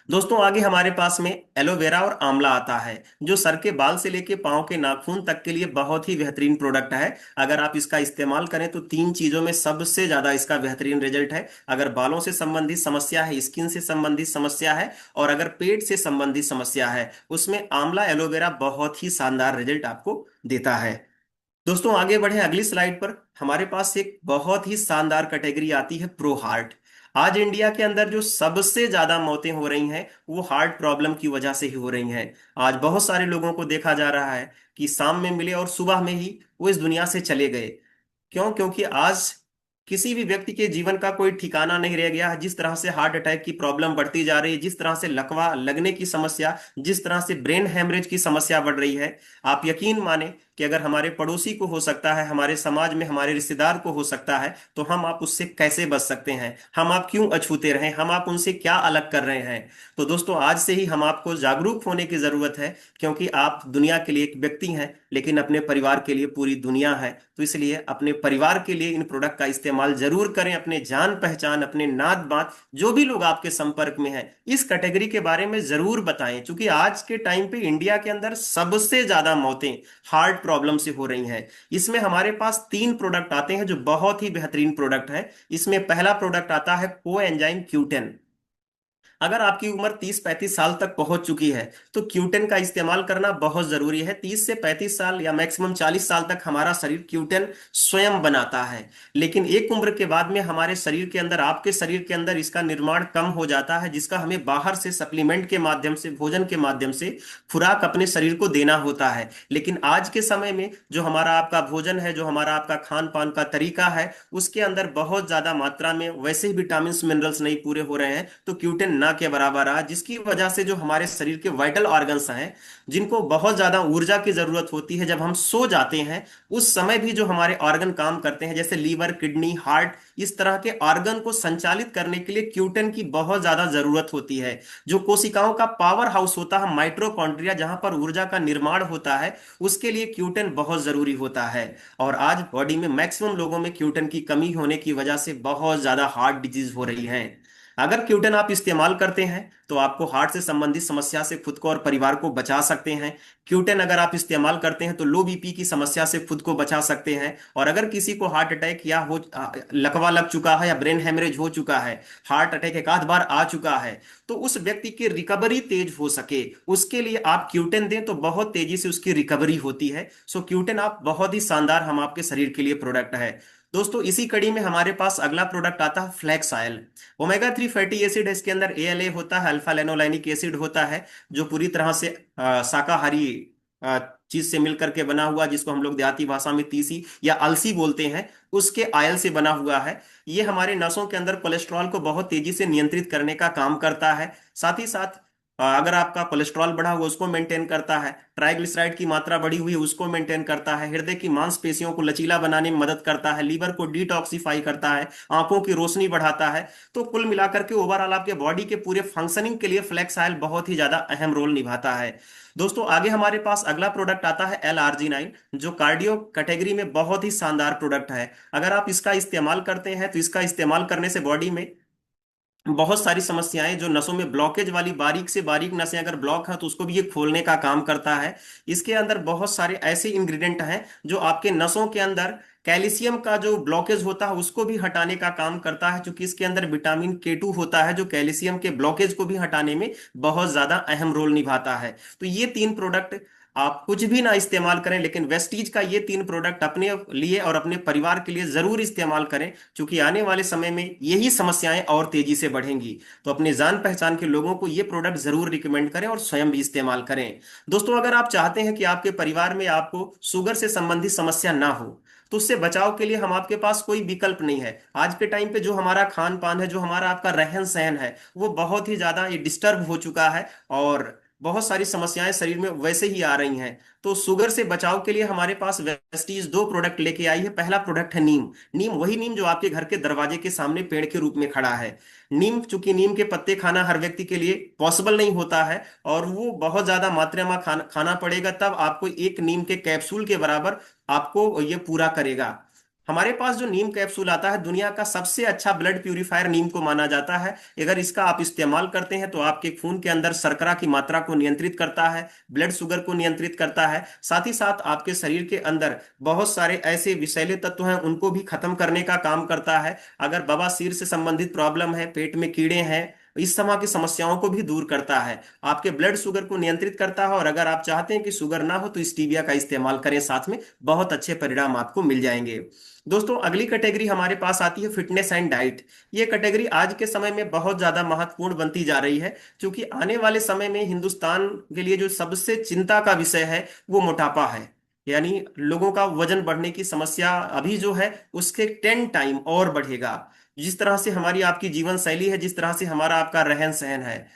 B: दोस्तों आगे हमारे पास में एलोवेरा और आंवला आता है जो सर के बाल से लेके पांव के नाखून तक के लिए बहुत ही बेहतरीन प्रोडक्ट है। अगर आप इसका इस्तेमाल करें तो 3 चीजों में सबसे ज्यादा इसका बेहतरीन रिजल्ट है। अगर बालों से संबंधित समस्या है, स्किन से संबंधित समस्या है और अगर पेट से संबंधित समस्या है, उसमें आंवला एलोवेरा बहुत ही शानदार रिजल्ट आपको देता है। दोस्तों आगे बढ़े अगली स्लाइड पर, हमारे पास एक बहुत ही शानदार कैटेगरी आती है प्रो हार्ट। आज इंडिया के अंदर जो सबसे ज्यादा मौतें हो रही हैं वो हार्ट प्रॉब्लम की वजह से ही हो रही हैं। आज बहुत सारे लोगों को देखा जा रहा है कि शाम में मिले और सुबह में ही वो इस दुनिया से चले गए। क्यों? क्योंकि आज किसी भी व्यक्ति के जीवन का कोई ठिकाना नहीं रह गया है। जिस तरह से हार्ट अटैक की प्रॉब्लम बढ़ती जा रही है, जिस तरह से लकवा लगने की समस्या, जिस तरह से ब्रेन हेमरेज की समस्या बढ़ रही है, आप यकीन माने कि अगर हमारे पड़ोसी को हो सकता है, हमारे समाज में हमारे रिश्तेदार को हो सकता है, तो हम आप उससे कैसे बच सकते हैं? हम आप क्यों अछूते रहें? हम आप उनसे क्या अलग कर रहे हैं? तो दोस्तों आज से ही हम आपको जागरूक होने की जरूरत है, क्योंकि आप दुनिया के लिए एक व्यक्ति हैं लेकिन अपने परिवार के लिए पूरी दुनिया है। तो इसलिए अपने परिवार के लिए इन प्रोडक्ट का इस्तेमाल जरूर करें। अपने जान पहचान, अपने नात बात, जो भी लोग आपके संपर्क में हैं, इस कैटेगरी के बारे में जरूर बताएं, क्योंकि आज के टाइम पे इंडिया के अंदर सबसे ज्यादा मौतें हार्ट प्रॉब्लम से हो रही हैं। इसमें हमारे पास 3 प्रोडक्ट आते हैं जो बहुत ही बेहतरीन प्रोडक्ट है। इसमें पहला प्रोडक्ट आता है को एंजाइम क्यूटेन। अगर आपकी उम्र 30-35 साल तक पहुंच चुकी है तो क्यूटेन का इस्तेमाल करना बहुत जरूरी है। 30 से 35 साल या मैक्सिमम 40 साल तक हमारा शरीर क्यूटेन स्वयं बनाता है, लेकिन एक उम्र के बाद में हमारे शरीर के अंदर, आपके शरीर के अंदर इसका निर्माण कम हो जाता है, जिसका हमें बाहर से सप्लीमेंट के माध्यम से, भोजन के माध्यम से खुराक अपने शरीर को देना होता है। लेकिन आज के समय में जो हमारा आपका भोजन है, जो हमारा आपका खान पान का तरीका है, उसके अंदर बहुत ज्यादा मात्रा में वैसे ही विटामिन मिनरल्स नहीं पूरे हो रहे हैं, तो क्यूटेन ना के बराबर आ, जिसकी वजह से जो हमारे शरीर के वाइटल ऑर्गन्स हैं, जिनको बहुत ज्यादा ऊर्जा की जरूरत होती है, जब हम सो जाते हैं उस समय भी जो हमारे ऑर्गन काम करते हैं, जैसे लीवर, किडनी, हार्ट, इस तरह के ऑर्गन को संचालित करने के लिए क्यूटेन की बहुत ज्यादा जरूरत होती है। जो कोशिकाओं का पावर हाउस होता है, माइटोकॉन्ड्रिया, जहां पर ऊर्जा का निर्माण होता है, उसके लिए क्यूटेन बहुत जरूरी होता है। और आज बॉडी में मैक्सिमम लोगों में क्यूटेन की कमी होने की वजह से बहुत ज्यादा हार्ट डिजीज हो रही है। अगर क्यूटेन आप इस्तेमाल करते हैं तो आपको हार्ट से संबंधित समस्या से खुद को और परिवार को बचा सकते हैं। क्यूटेन अगर आप इस्तेमाल करते हैं तो लो बीपी की समस्या से खुद को बचा सकते हैं। और अगर किसी को हार्ट अटैक या लकवा लग चुका है या ब्रेन हेमरेज हो चुका है, हार्ट अटैक एक आध बार आ चुका है, तो उस व्यक्ति की रिकवरी तेज हो सके उसके लिए आप क्यूटेन दें तो बहुत तेजी से उसकी रिकवरी होती है। सो क्यूटेन आप बहुत ही शानदार हम आपके शरीर के लिए प्रोडक्ट है। दोस्तों इसी कड़ी में हमारे पास अगला प्रोडक्ट आता है flax oil. Omega 3 fatty acid है, इसके अंदर एएलए होता है, अल्फा लेनोलाइनिक एसिड होता है, जो पूरी तरह से शाकाहारी अ, चीज से मिलकर के बना हुआ, जिसको हम लोग देहाती भाषा में तीसी या अलसी बोलते हैं, उसके आयल से बना हुआ है। ये हमारे नसों के अंदर कोलेस्ट्रॉल को बहुत तेजी से नियंत्रित करने का काम करता है। साथ ही साथ अगर आपका कोलेस्ट्रॉल बढ़ा हुआ उसको मेंटेन करता है, ट्राइग्लिसराइड की मात्रा बढ़ी हुई है उसको मेंटेन करता है, हृदय की मांसपेशियों को लचीला बनाने में मदद करता है, लीवर को डिटॉक्सिफाई करता है, आंखों की रोशनी बढ़ाता है। तो कुल मिलाकर के ओवरऑल आपके बॉडी के पूरे फंक्शनिंग के लिए फ्लैक्स ऑयल बहुत ही ज्यादा अहम रोल निभाता है। दोस्तों आगे हमारे पास अगला प्रोडक्ट आता है L-आर्जिनाइन, जो कार्डियो कैटेगरी में बहुत ही शानदार प्रोडक्ट है। अगर आप इसका इस्तेमाल करते हैं तो इसका इस्तेमाल करने से बॉडी में बहुत सारी समस्याएं, जो नसों में ब्लॉकेज वाली बारीक से बारीक नसें अगर ब्लॉक हैं तो उसको भी ये खोलने का काम करता है। इसके अंदर बहुत सारे ऐसे इंग्रेडिएंट हैं जो आपके नसों के अंदर कैल्शियम का जो ब्लॉकेज होता है उसको भी हटाने का काम करता है, क्योंकि इसके अंदर विटामिन K2 होता है जो कैल्शियम के ब्लॉकेज को भी हटाने में बहुत ज्यादा अहम रोल निभाता है। तो ये तीन प्रोडक्ट आप कुछ भी ना इस्तेमाल करें, लेकिन वेस्टीज का ये तीन प्रोडक्ट अपने लिए और अपने परिवार के लिए जरूर इस्तेमाल करें, क्योंकि आने वाले समय में यही समस्याएं और तेजी से बढ़ेंगी। तो अपने जान पहचान के लोगों को ये प्रोडक्ट जरूर रिकमेंड करें और स्वयं भी इस्तेमाल करें। दोस्तों अगर आप चाहते हैं कि आपके परिवार में आपको शुगर से संबंधित समस्या ना हो, तो उससे बचाव के लिए हम आपके पास कोई विकल्प नहीं है। आज के टाइम पे जो हमारा खान पान है, जो हमारा आपका रहन सहन है, वो बहुत ही ज्यादा ये डिस्टर्ब हो चुका है और बहुत सारी समस्याएं शरीर में वैसे ही आ रही हैं। तो शुगर से बचाव के लिए हमारे पास वेस्टीज दो प्रोडक्ट लेके आई है। पहला प्रोडक्ट है नीम। नीम वही नीम जो आपके घर के दरवाजे के सामने पेड़ के रूप में खड़ा है। नीम, चूंकि नीम के पत्ते खाना हर व्यक्ति के लिए पॉसिबल नहीं होता है और वो बहुत ज्यादा मात्रा में खाना पड़ेगा, तब आपको एक नीम के कैप्सूल के बराबर आपको ये पूरा करेगा। हमारे पास जो नीम कैप्सूल आता है, दुनिया का सबसे अच्छा ब्लड प्यूरिफायर नीम को माना जाता है। अगर इसका आप इस्तेमाल करते हैं तो आपके खून के अंदर शर्करा की मात्रा को नियंत्रित करता है, ब्लड शुगर को नियंत्रित करता है, साथ ही साथ आपके शरीर के अंदर बहुत सारे ऐसे विषैले तत्व हैं उनको भी खत्म करने का काम करता है। अगर बवासीर से संबंधित प्रॉब्लम है, पेट में कीड़े हैं, इस तरह की समस्याओं को भी दूर करता है, आपके ब्लड शुगर को नियंत्रित करता है। और अगर आप चाहते हैं कि शुगर ना हो तो स्टीविया का इस्तेमाल करें साथ में, बहुत अच्छे परिणाम आपको मिल जाएंगे। दोस्तों अगली कैटेगरी हमारे पास आती है फिटनेस एंड डाइट। ये कैटेगरी आज के समय में बहुत ज्यादा महत्वपूर्ण बनती जा रही है, क्योंकि आने वाले समय में हिंदुस्तान के लिए जो सबसे चिंता का विषय है वो मोटापा है। यानी लोगों का वजन बढ़ने की समस्या अभी जो है उसके 10 टाइम और बढ़ेगा। जिस तरह से हमारी आपकी जीवन शैली है, जिस तरह से हमारा आपका रहन सहन है,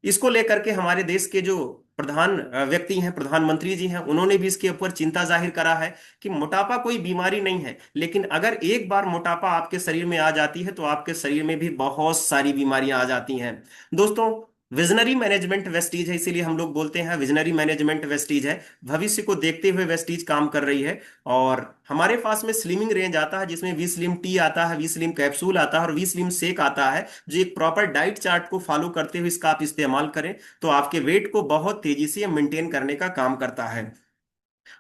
B: इसको लेकर के हमारे देश के जो प्रधान व्यक्ति हैं, प्रधानमंत्री जी हैं, उन्होंने भी इसके ऊपर चिंता जाहिर करा है कि मोटापा कोई बीमारी नहीं है, लेकिन अगर एक बार मोटापा आपके शरीर में आ जाती है तो आपके शरीर में भी बहुत सारी बीमारियां आ जाती हैं। दोस्तों विजनरी मैनेजमेंट वेस्टीज है, इसीलिए हम लोग बोलते हैं विजनरी मैनेजमेंट वेस्टीज है। भविष्य को देखते हुए वेस्टीज काम कर रही है। और हमारे पास में स्लिमिंग रेंज आता है, जिसमें वी स्लिम टी आता है, वी स्लिम कैप्सूल आता है और वी स्लिम शेक आता है, जो एक प्रॉपर डाइट चार्ट को फॉलो करते हुए इसका आप इस्तेमाल करें तो आपके वेट को बहुत तेजी से मेंटेन करने का काम करता है।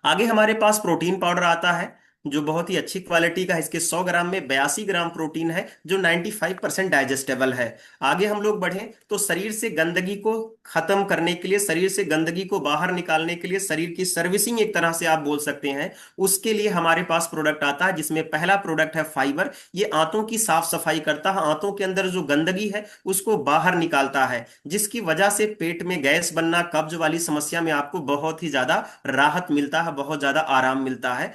B: आगे हमारे पास प्रोटीन पाउडर आता है, जो बहुत ही अच्छी क्वालिटी का है। इसके 100 ग्राम में 82 ग्राम प्रोटीन है, जो 95% डाइजेस्टेबल है। आगे हम लोग बढ़ें तो शरीर से गंदगी को खत्म करने के लिए, शरीर से गंदगी को बाहर निकालने के लिए, शरीर की सर्विसिंग एक तरह से आप बोल सकते हैं, उसके लिए हमारे पास प्रोडक्ट आता है, जिसमें पहला प्रोडक्ट है फाइबर। ये आंतों की साफ सफाई करता है, आंतों के अंदर जो गंदगी है उसको बाहर निकालता है, जिसकी वजह से पेट में गैस बनना, कब्ज वाली समस्या में आपको बहुत ही ज्यादा राहत मिलता है, बहुत ज्यादा आराम मिलता है।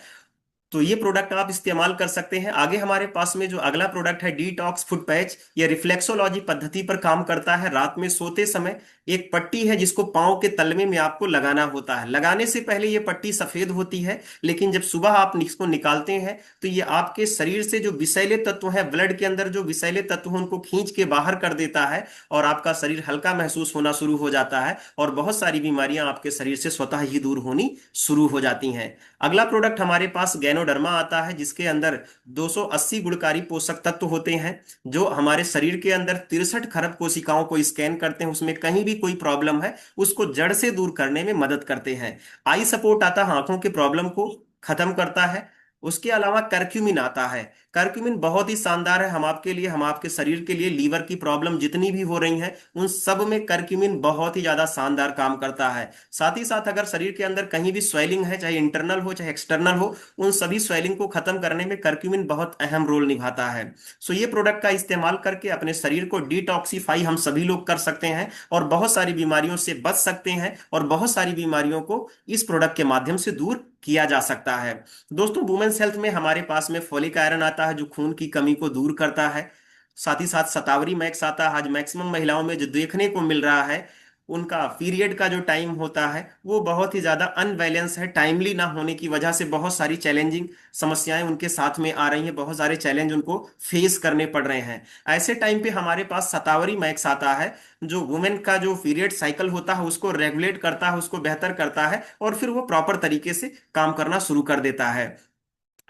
B: तो ये प्रोडक्ट आप इस्तेमाल कर सकते हैं। आगे हमारे पास में जो अगला प्रोडक्ट है डिटॉक्स फुट पैच, ये रिफ्लेक्सोलॉजी पद्धति पर काम करता है। रात में सोते समय एक पट्टी है जिसको पांव के तलवे में आपको लगाना होता है। लगाने से पहले ये पट्टी सफेद होती है, लेकिन जब सुबह आप इसको निकालते हैं तो ये आपके शरीर से जो विषैले तत्व हैं, ब्लड के अंदर जो विषैले तत्व हैं, उनको खींच के बाहर कर देता है और आपका शरीर हल्का महसूस होना शुरू हो जाता है और बहुत सारी बीमारियां आपके शरीर से स्वतः ही दूर होनी शुरू हो जाती हैं। अगला प्रोडक्ट हमारे पास गायनोडर्मा आता है, जिसके अंदर 280 गुणकारी पोषक तत्व होते हैं, जो हमारे शरीर के अंदर 63 खरब कोशिकाओं को स्कैन करते हैं, उसमें कहीं भी कोई प्रॉब्लम है उसको जड़ से दूर करने में मदद करते हैं। आई सपोर्ट आता है, आंखों के प्रॉब्लम को खत्म करता है। उसके अलावा करक्यूमिन आता है। करक्यूमिन बहुत ही शानदार है हम आपके लिए, हम आपके शरीर के लिए। लीवर की प्रॉब्लम जितनी भी हो रही है उन सब में करक्यूमिन बहुत ही ज्यादा शानदार काम करता है। साथ ही साथ अगर शरीर के अंदर कहीं भी स्वेलिंग है, चाहे इंटरनल हो चाहे एक्सटर्नल हो, उन सभी स्वेलिंग को खत्म करने में करक्यूमिन बहुत अहम रोल निभाता है। सो ये प्रोडक्ट का इस्तेमाल करके अपने शरीर को डिटॉक्सिफाई हम सभी लोग कर सकते हैं और बहुत सारी बीमारियों से बच सकते हैं, और बहुत सारी बीमारियों को इस प्रोडक्ट के माध्यम से दूर किया जा सकता है। दोस्तों, वुमेन्स हेल्थ में हमारे पास में फोलिक आयरन आता है, जो खून की कमी को दूर करता है। साथ ही साथ शतावरी मैक्स आता है। आज मैक्सिमम महिलाओं में जो देखने को मिल रहा है, उनका पीरियड का जो टाइम होता है वो बहुत ही ज्यादा अनबैलेंस है। टाइमली ना होने की वजह से बहुत सारी चैलेंजिंग समस्याएं उनके साथ में आ रही हैं, बहुत सारे चैलेंज उनको फेस करने पड़ रहे हैं। ऐसे टाइम पे हमारे पास शतावरी मैक्स आता है, जो वुमेन का जो पीरियड साइकिल होता है उसको रेगुलेट करता है, उसको बेहतर करता है, और फिर वो प्रॉपर तरीके से काम करना शुरू कर देता है।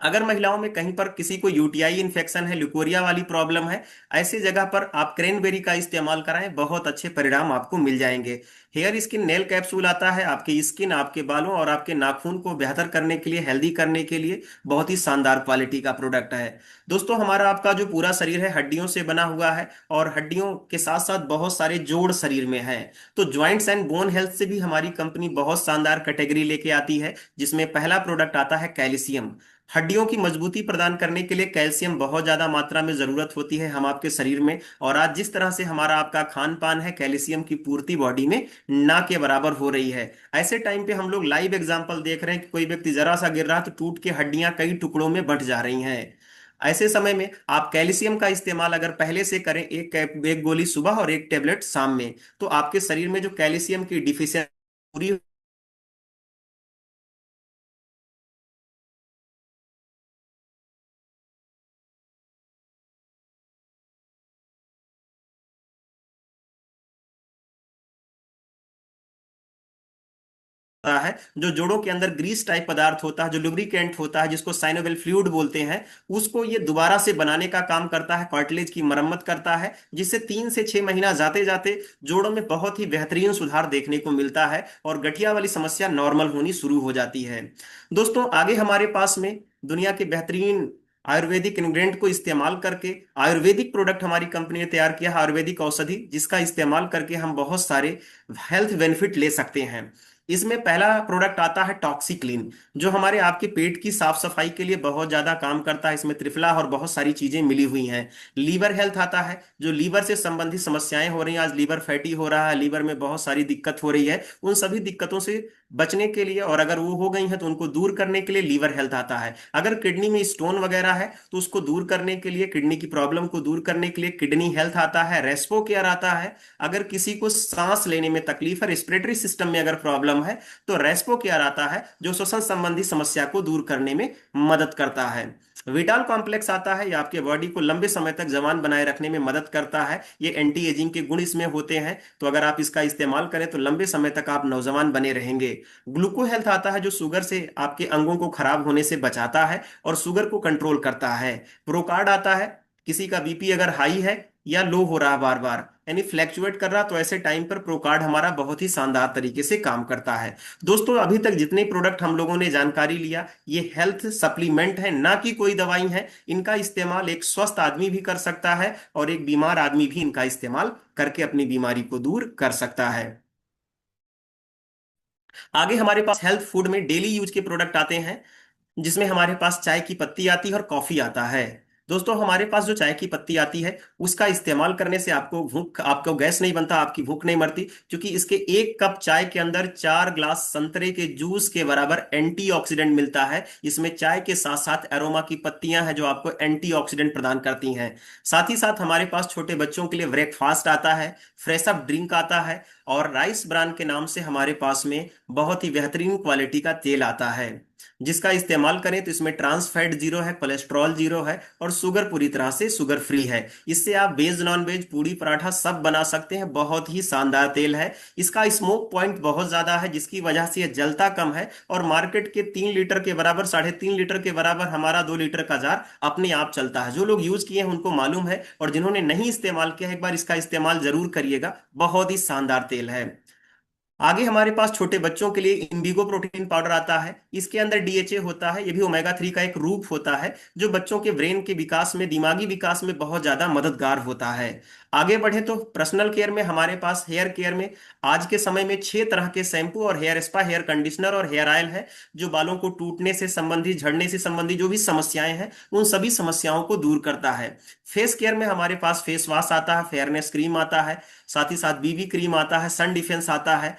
B: अगर महिलाओं में कहीं पर किसी को यूटीआई इन्फेक्शन है, ल्यूकोरिया वाली प्रॉब्लम है, ऐसी जगह पर आप क्रैनबेरी का इस्तेमाल कराएं, बहुत अच्छे परिणाम आपको मिल जाएंगे। हेयर स्किन नेल कैप्सूल आता है, आपकी स्किन, आपके बालों और आपके नाखून को बेहतर करने के लिए, हेल्दी करने के लिए बहुत ही शानदार क्वालिटी का प्रोडक्ट है। दोस्तों, हमारा आपका जो पूरा शरीर है हड्डियों से बना हुआ है, और हड्डियों के साथ साथ बहुत सारे जोड़ शरीर में है। तो ज्वाइंट्स एंड बोन हेल्थ से भी हमारी कंपनी बहुत शानदार कैटेगरी लेके आती है, जिसमें पहला प्रोडक्ट आता है कैल्शियम। हड्डियों की मजबूती प्रदान करने के लिए कैल्शियम बहुत ज्यादा मात्रा में जरूरत होती है हम आपके शरीर में, और आज जिस तरह से हमारा आपका खान पान है, कैल्शियम की पूर्ति बॉडी में ना के बराबर हो रही है। ऐसे टाइम पे हम लोग लाइव एग्जांपल देख रहे हैं कि कोई व्यक्ति जरा सा गिर रहा तो टूट के हड्डियां कई टुकड़ों में बंट जा रही हैं। ऐसे समय में आप कैल्शियम का इस्तेमाल अगर पहले से करें, एक गोली सुबह और एक टेबलेट शाम में, तो आपके शरीर में जो कैल्शियम की डिफिशियंसी पूरी है, जो जोड़ों के अंदर ग्रीस टाइप पदार्थ होता है, जो लुब्रिकेंट होता है, जिसको साइनोवियल फ्लूइड बोलते हैं, उसको ये दोबारा से बनाने का काम करता है, कार्टिलेज की मरम्मत करता है, जिससे 3 से 6 महीना जाते जाते जोड़ों में बहुत ही बेहतरीन सुधार देखने को मिलता है और गठिया वाली समस्या नॉर्मल होनी शुरू हो जाती है। दोस्तों, आगे हमारे पास में दुनिया के बेहतरीन आयुर्वेदिक इंग्रेडिएंट को इस्तेमाल करके आयुर्वेदिक प्रोडक्ट हमारी कंपनी ने तैयार किया है, आयुर्वेदिक औषधि, जिसका इस्तेमाल करके हम बहुत सारे हेल्थ बेनिफिट ले सकते हैं। इसमें पहला प्रोडक्ट आता है टॉक्सीक्लीन, जो हमारे आपके पेट की साफ सफाई के लिए बहुत ज्यादा काम करता है। इसमें त्रिफला और बहुत सारी चीजें मिली हुई हैं। लीवर हेल्थ आता है, जो लीवर से संबंधित समस्याएं हो रही हैं, आज लीवर फैटी हो रहा है, लीवर में बहुत सारी दिक्कत हो रही है, उन सभी दिक्कतों से बचने के लिए, और अगर वो हो गई हैं तो उनको दूर करने के लिए लीवर हेल्थ आता है। अगर किडनी में स्टोन वगैरह है तो उसको दूर करने के लिए, किडनी की प्रॉब्लम को दूर करने के लिए किडनी हेल्थ आता है। रेस्पो केयर आता है, अगर किसी को सांस लेने में तकलीफ है, रेस्पिरेटरी सिस्टम में अगर प्रॉब्लम है, तो रेस्पो केयर आता है, जो श्वसन संबंधी समस्या को दूर करने में मदद करता है। विटाल कॉम्प्लेक्स आता है, ये आपके बॉडी को लंबे समय तक जवान बनाए रखने में मदद करता है। ये एंटी एजिंग के गुण इसमें होते हैं, तो अगर आप इसका इस्तेमाल करें तो लंबे समय तक आप नौजवान बने रहेंगे। ग्लूको हेल्थ आता है, जो शुगर से आपके अंगों को खराब होने से बचाता है और शुगर को कंट्रोल करता है। प्रोकार्ड आता है, किसी का बीपी अगर हाई है या लो हो रहा बार बार, यानी फ्लैक्चुएट कर रहा, तो ऐसे टाइम पर प्रोकार्ड हमारा बहुत ही शानदार तरीके से काम करता है। दोस्तों, अभी तक जितने प्रोडक्ट हम लोगों ने जानकारी लिया, ये हेल्थ सप्लीमेंट है, ना कि कोई दवाई है। इनका इस्तेमाल एक स्वस्थ आदमी भी कर सकता है और एक बीमार आदमी भी इनका इस्तेमाल करके अपनी बीमारी को दूर कर सकता है। आगे हमारे पास हेल्थ फूड में डेली यूज के प्रोडक्ट आते हैं, जिसमें हमारे पास चाय की पत्ती आती है और कॉफी आता है। दोस्तों, हमारे पास जो चाय की पत्ती आती है, उसका इस्तेमाल करने से आपको गैस नहीं बनता, आपकी भूख नहीं मरती, क्योंकि इसके 1 कप चाय के अंदर 4 ग्लास संतरे के जूस के बराबर एंटीऑक्सीडेंट मिलता है। इसमें चाय के साथ साथ एरोमा की पत्तियां हैं, जो आपको एंटीऑक्सीडेंट प्रदान करती हैं। साथ ही साथ हमारे पास छोटे बच्चों के लिए ब्रेकफास्ट आता है, फ्रेश अप ड्रिंक आता है, और राइस ब्रान के नाम से हमारे पास में बहुत ही बेहतरीन क्वालिटी का तेल आता है। जिसका इस्तेमाल करें तो इसमें ट्रांस फैट जीरो है, कोलेस्ट्रॉल जीरो है और शुगर पूरी तरह से शुगर फ्री है। इससे आप वेज नॉन वेज पूड़ी पराठा सब बना सकते हैं। बहुत ही शानदार तेल है। इसका स्मोक पॉइंट बहुत ज्यादा है जिसकी वजह से यह जलता कम है और मार्केट के 3 लीटर के बराबर, 3.5 लीटर के बराबर हमारा 2 लीटर का जार अपने आप चलता है। जो लोग यूज किए हैं उनको मालूम है, और जिन्होंने नहीं इस्तेमाल किया है एक बार इसका इस्तेमाल जरूर करिएगा। बहुत ही शानदार तेल है। आगे हमारे पास छोटे बच्चों के लिए इंडिगो प्रोटीन पाउडर आता है। इसके अंदर डीएचए होता है। ये भी ओमेगा 3 का एक रूप होता है जो बच्चों के ब्रेन के विकास में, दिमागी विकास में बहुत ज्यादा मददगार होता है। आगे बढ़े तो पर्सनल केयर में हमारे पास, हेयर केयर में आज के समय में 6 तरह के शैम्पू और हेयर स्पा, हेयर कंडीशनर और हेयर ऑयल है जो बालों को टूटने से संबंधित, झड़ने से संबंधित जो भी समस्याएं हैं उन सभी समस्याओं को दूर करता है। फेस केयर में हमारे पास फेस वॉश आता है, फेयरनेस क्रीम आता है, साथ ही साथ बीबी क्रीम आता है, सन डिफेंस आता है,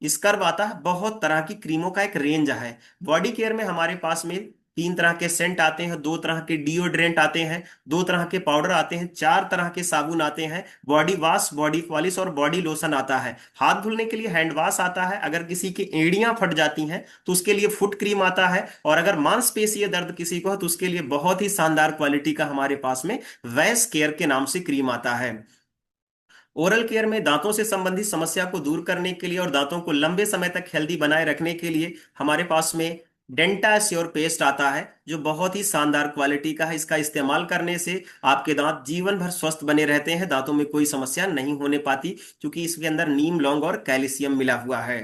B: स्क्रब आता है। बहुत तरह की क्रीमों का एक रेंज है। बॉडी केयर में हमारे पास में 3 तरह के सेंट आते हैं, 2 तरह के डिओड्रेंट आते हैं, 2 तरह के पाउडर आते हैं, 4 तरह के साबुन आते हैं, बॉडी वॉश, बॉडी पॉलिश और बॉडी लोशन आता है। हाथ धुलने के लिए हैंड वॉश आता है। अगर किसी की एड़ियां फट जाती हैं तो उसके लिए फुट क्रीम आता है। और अगर मांसपेशीय दर्द किसी को है तो उसके लिए बहुत ही शानदार क्वालिटी का हमारे पास में वैस केयर के नाम से क्रीम आता है। ओरल केयर में दांतों से संबंधित समस्या को दूर करने के लिए और दांतों को लंबे समय तक हेल्दी बनाए रखने के लिए हमारे पास में डेंटा श्योर पेस्ट आता है जो बहुत ही शानदार क्वालिटी का है। इसका इस्तेमाल करने से आपके दांत जीवन भर स्वस्थ बने रहते हैं, दांतों में कोई समस्या नहीं होने पाती, क्योंकि इसके अंदर नीम, लौंग और कैल्शियम मिला हुआ है।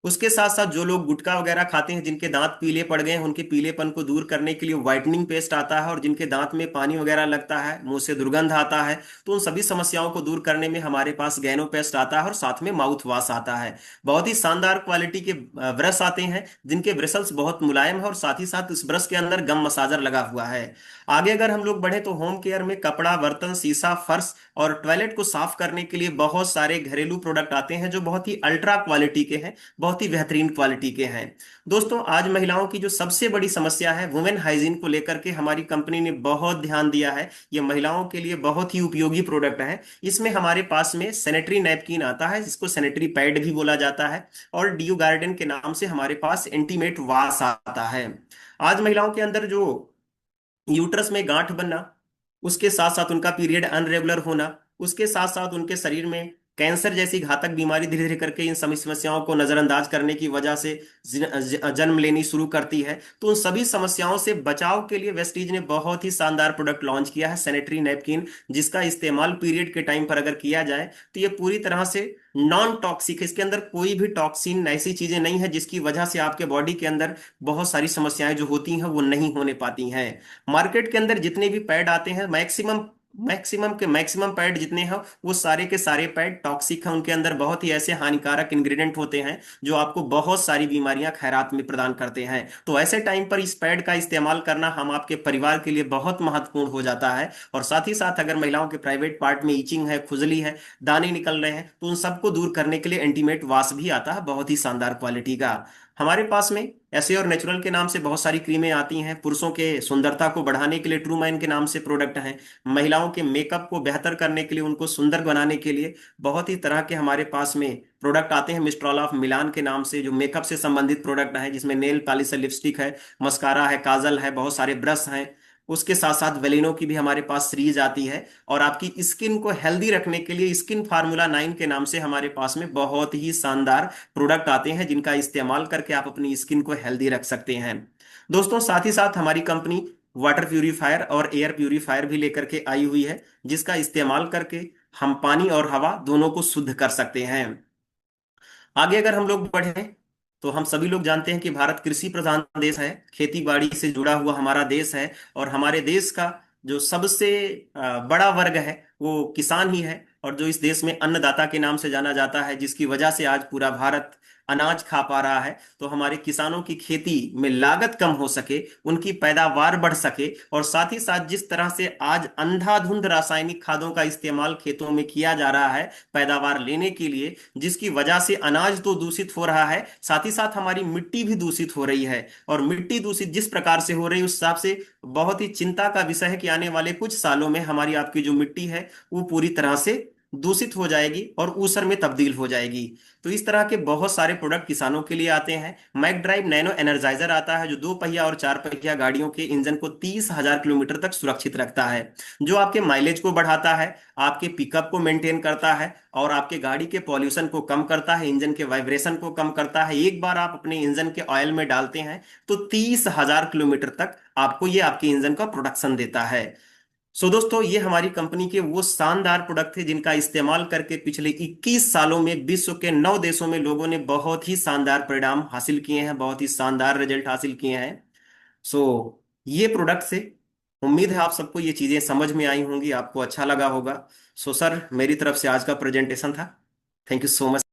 B: उसके साथ साथ जो लोग गुटखा वगैरह खाते हैं, जिनके दांत पीले पड़ गए हैं, उनके पीलेपन को दूर करने के लिए व्हाइटनिंग पेस्ट आता है। और जिनके दांत में पानी वगैरह लगता है, मुंह से दुर्गंध आता है, तो उन सभी समस्याओं को दूर करने में हमारे पास गैनो पेस्ट आता है और साथ में माउथ वॉश आता है। बहुत ही शानदार क्वालिटी के ब्रश आते हैं जिनके ब्रिसल्स बहुत मुलायम है और साथ ही साथ इस ब्रश के अंदर गम मसाजर लगा हुआ है। आगे अगर हम लोग बढ़े तो होम केयर में कपड़ा, बर्तन, शीशा, फर्श और टॉयलेट को साफ करने के लिए बहुत सारे घरेलू प्रोडक्ट आते हैं जो बहुत ही अल्ट्रा क्वालिटी के हैं, बहुत ही बेहतरीन क्वालिटी के हैं। दोस्तों, आज महिलाओं की जो सबसे बड़ी समस्या है वुमेन हाइजीन को लेकर के हमारी कंपनी ने बहुत ध्यान दिया है। ये महिलाओं के लिए बहुत ही उपयोगी प्रोडक्ट है। इसमें हमारे पास में सैनिटरी नैपकिन आता है जिसको सैनिटरी पैड भी बोला जाता है, और डियो गार्डन के नाम से हमारे पास इंटीमेट वाश आता है। आज महिलाओं के अंदर जो यूट्रस में गांठ बनना, उसके साथ साथ उनका पीरियड अनरेगुलर होना, उसके साथ साथ उनके शरीर में कैंसर जैसी घातक बीमारी धीरे धीरे करके इन सभी समस्याओं को नजरअंदाज करने की वजह से जन्म लेनी शुरू करती है, तो उन सभी समस्याओं से बचाव के लिए वेस्टीज ने बहुत ही शानदार प्रोडक्ट लॉन्च किया है, सैनिटरी नैपकिन, जिसका इस्तेमाल पीरियड के टाइम पर अगर किया जाए तो ये पूरी तरह से नॉन टॉक्सिक है। इसके अंदर कोई भी टॉक्सिन, ऐसी चीजें नहीं है जिसकी वजह से आपके बॉडी के अंदर बहुत सारी समस्याएं जो होती हैं वो नहीं होने पाती हैं। मार्केट के अंदर जितने भी पैड आते हैं, मैक्सिमम मैक्सिमम के मैक्सिमम पैड जितने हैं वो सारे के सारे पैड टॉक्सिक हैं। उनके अंदर बहुत ही ऐसे हानिकारक इंग्रेडिएंट होते हैं जो आपको बहुत सारी बीमारियां खैरात में प्रदान करते हैं। तो ऐसे टाइम पर इस पैड का इस्तेमाल करना हम आपके परिवार के लिए बहुत महत्वपूर्ण हो जाता है। और साथ ही साथ अगर महिलाओं के प्राइवेट पार्ट में ईचिंग है, खुजली है, दाने निकल रहे हैं, तो उन सबको दूर करने के लिए एंटीमेट वाश भी आता है, बहुत ही शानदार क्वालिटी का। हमारे पास में ऐसे और नेचुरल के नाम से बहुत सारी क्रीमें आती हैं। पुरुषों के सुंदरता को बढ़ाने के लिए ट्रू मैन के नाम से प्रोडक्ट हैं। महिलाओं के मेकअप को बेहतर करने के लिए, उनको सुंदर बनाने के लिए बहुत ही तरह के हमारे पास में प्रोडक्ट आते हैं। मिस्ट्रॉल ऑफ मिलान के नाम से जो मेकअप से संबंधित प्रोडक्ट है, जिसमें नेल पॉलिश है, लिपस्टिक है, मस्कारा है, काजल है, बहुत सारे ब्रश हैं। उसके साथ साथ वेलिनो की भी हमारे पास सीरीज आती है। और आपकी स्किन को हेल्दी रखने के लिए स्किन फार्मूला 9 के नाम से हमारे पास में बहुत ही शानदार प्रोडक्ट आते हैं जिनका इस्तेमाल करके आप अपनी स्किन को हेल्दी रख सकते हैं। दोस्तों, साथ ही साथ हमारी कंपनी वाटर प्यूरिफायर और एयर प्यूरिफायर भी लेकर के आई हुई है, जिसका इस्तेमाल करके हम पानी और हवा दोनों को शुद्ध कर सकते हैं। आगे अगर हम लोग बढ़े तो हम सभी लोग जानते हैं कि भारत कृषि प्रधान देश है, खेती बाड़ी से जुड़ा हुआ हमारा देश है। और हमारे देश का जो सबसे बड़ा वर्ग है वो किसान ही है, और जो इस देश में अन्नदाता के नाम से जाना जाता है, जिसकी वजह से आज पूरा भारत अनाज खा पा रहा है। तो हमारे किसानों की खेती में लागत कम हो सके, उनकी पैदावार बढ़ सके, और साथ ही साथ जिस तरह से आज अंधाधुंध रासायनिक खादों का इस्तेमाल खेतों में किया जा रहा है पैदावार लेने के लिए, जिसकी वजह से अनाज तो दूषित हो रहा है, साथ ही साथ हमारी मिट्टी भी दूषित हो रही है। और मिट्टी दूषित जिस प्रकार से हो रही है उस हिसाब से बहुत ही चिंता का विषय है कि आने वाले कुछ सालों में हमारी आपकी जो मिट्टी है वो पूरी तरह से दूषित हो जाएगी और ऊसर में तब्दील हो जाएगी। तो इस तरह के बहुत सारे प्रोडक्ट किसानों के लिए आते हैं। मैक ड्राइव नैनो एनर्जाइजर आता है जो 2 पहिया और 4 पहिया गाड़ियों के इंजन को 30,000 किलोमीटर तक सुरक्षित रखता है, जो आपके माइलेज को बढ़ाता है, आपके पिकअप को मेंटेन करता है और आपके गाड़ी के पॉल्यूशन को कम करता है, इंजन के वाइब्रेशन को कम करता है। एक बार आप अपने इंजन के ऑयल में डालते हैं तो 30,000 किलोमीटर तक आपको ये आपके इंजन का प्रोडक्शन देता है। सो दोस्तों, ये हमारी कंपनी के वो शानदार प्रोडक्ट थे जिनका इस्तेमाल करके पिछले 21 सालों में विश्व के 9 देशों में लोगों ने बहुत ही शानदार परिणाम हासिल किए हैं, बहुत ही शानदार रिजल्ट हासिल किए हैं। सो ये प्रोडक्ट से उम्मीद है आप सबको ये चीजें समझ में आई होंगी, आपको अच्छा लगा होगा। सो सर, मेरी तरफ से आज का प्रेजेंटेशन था। Thank you so much.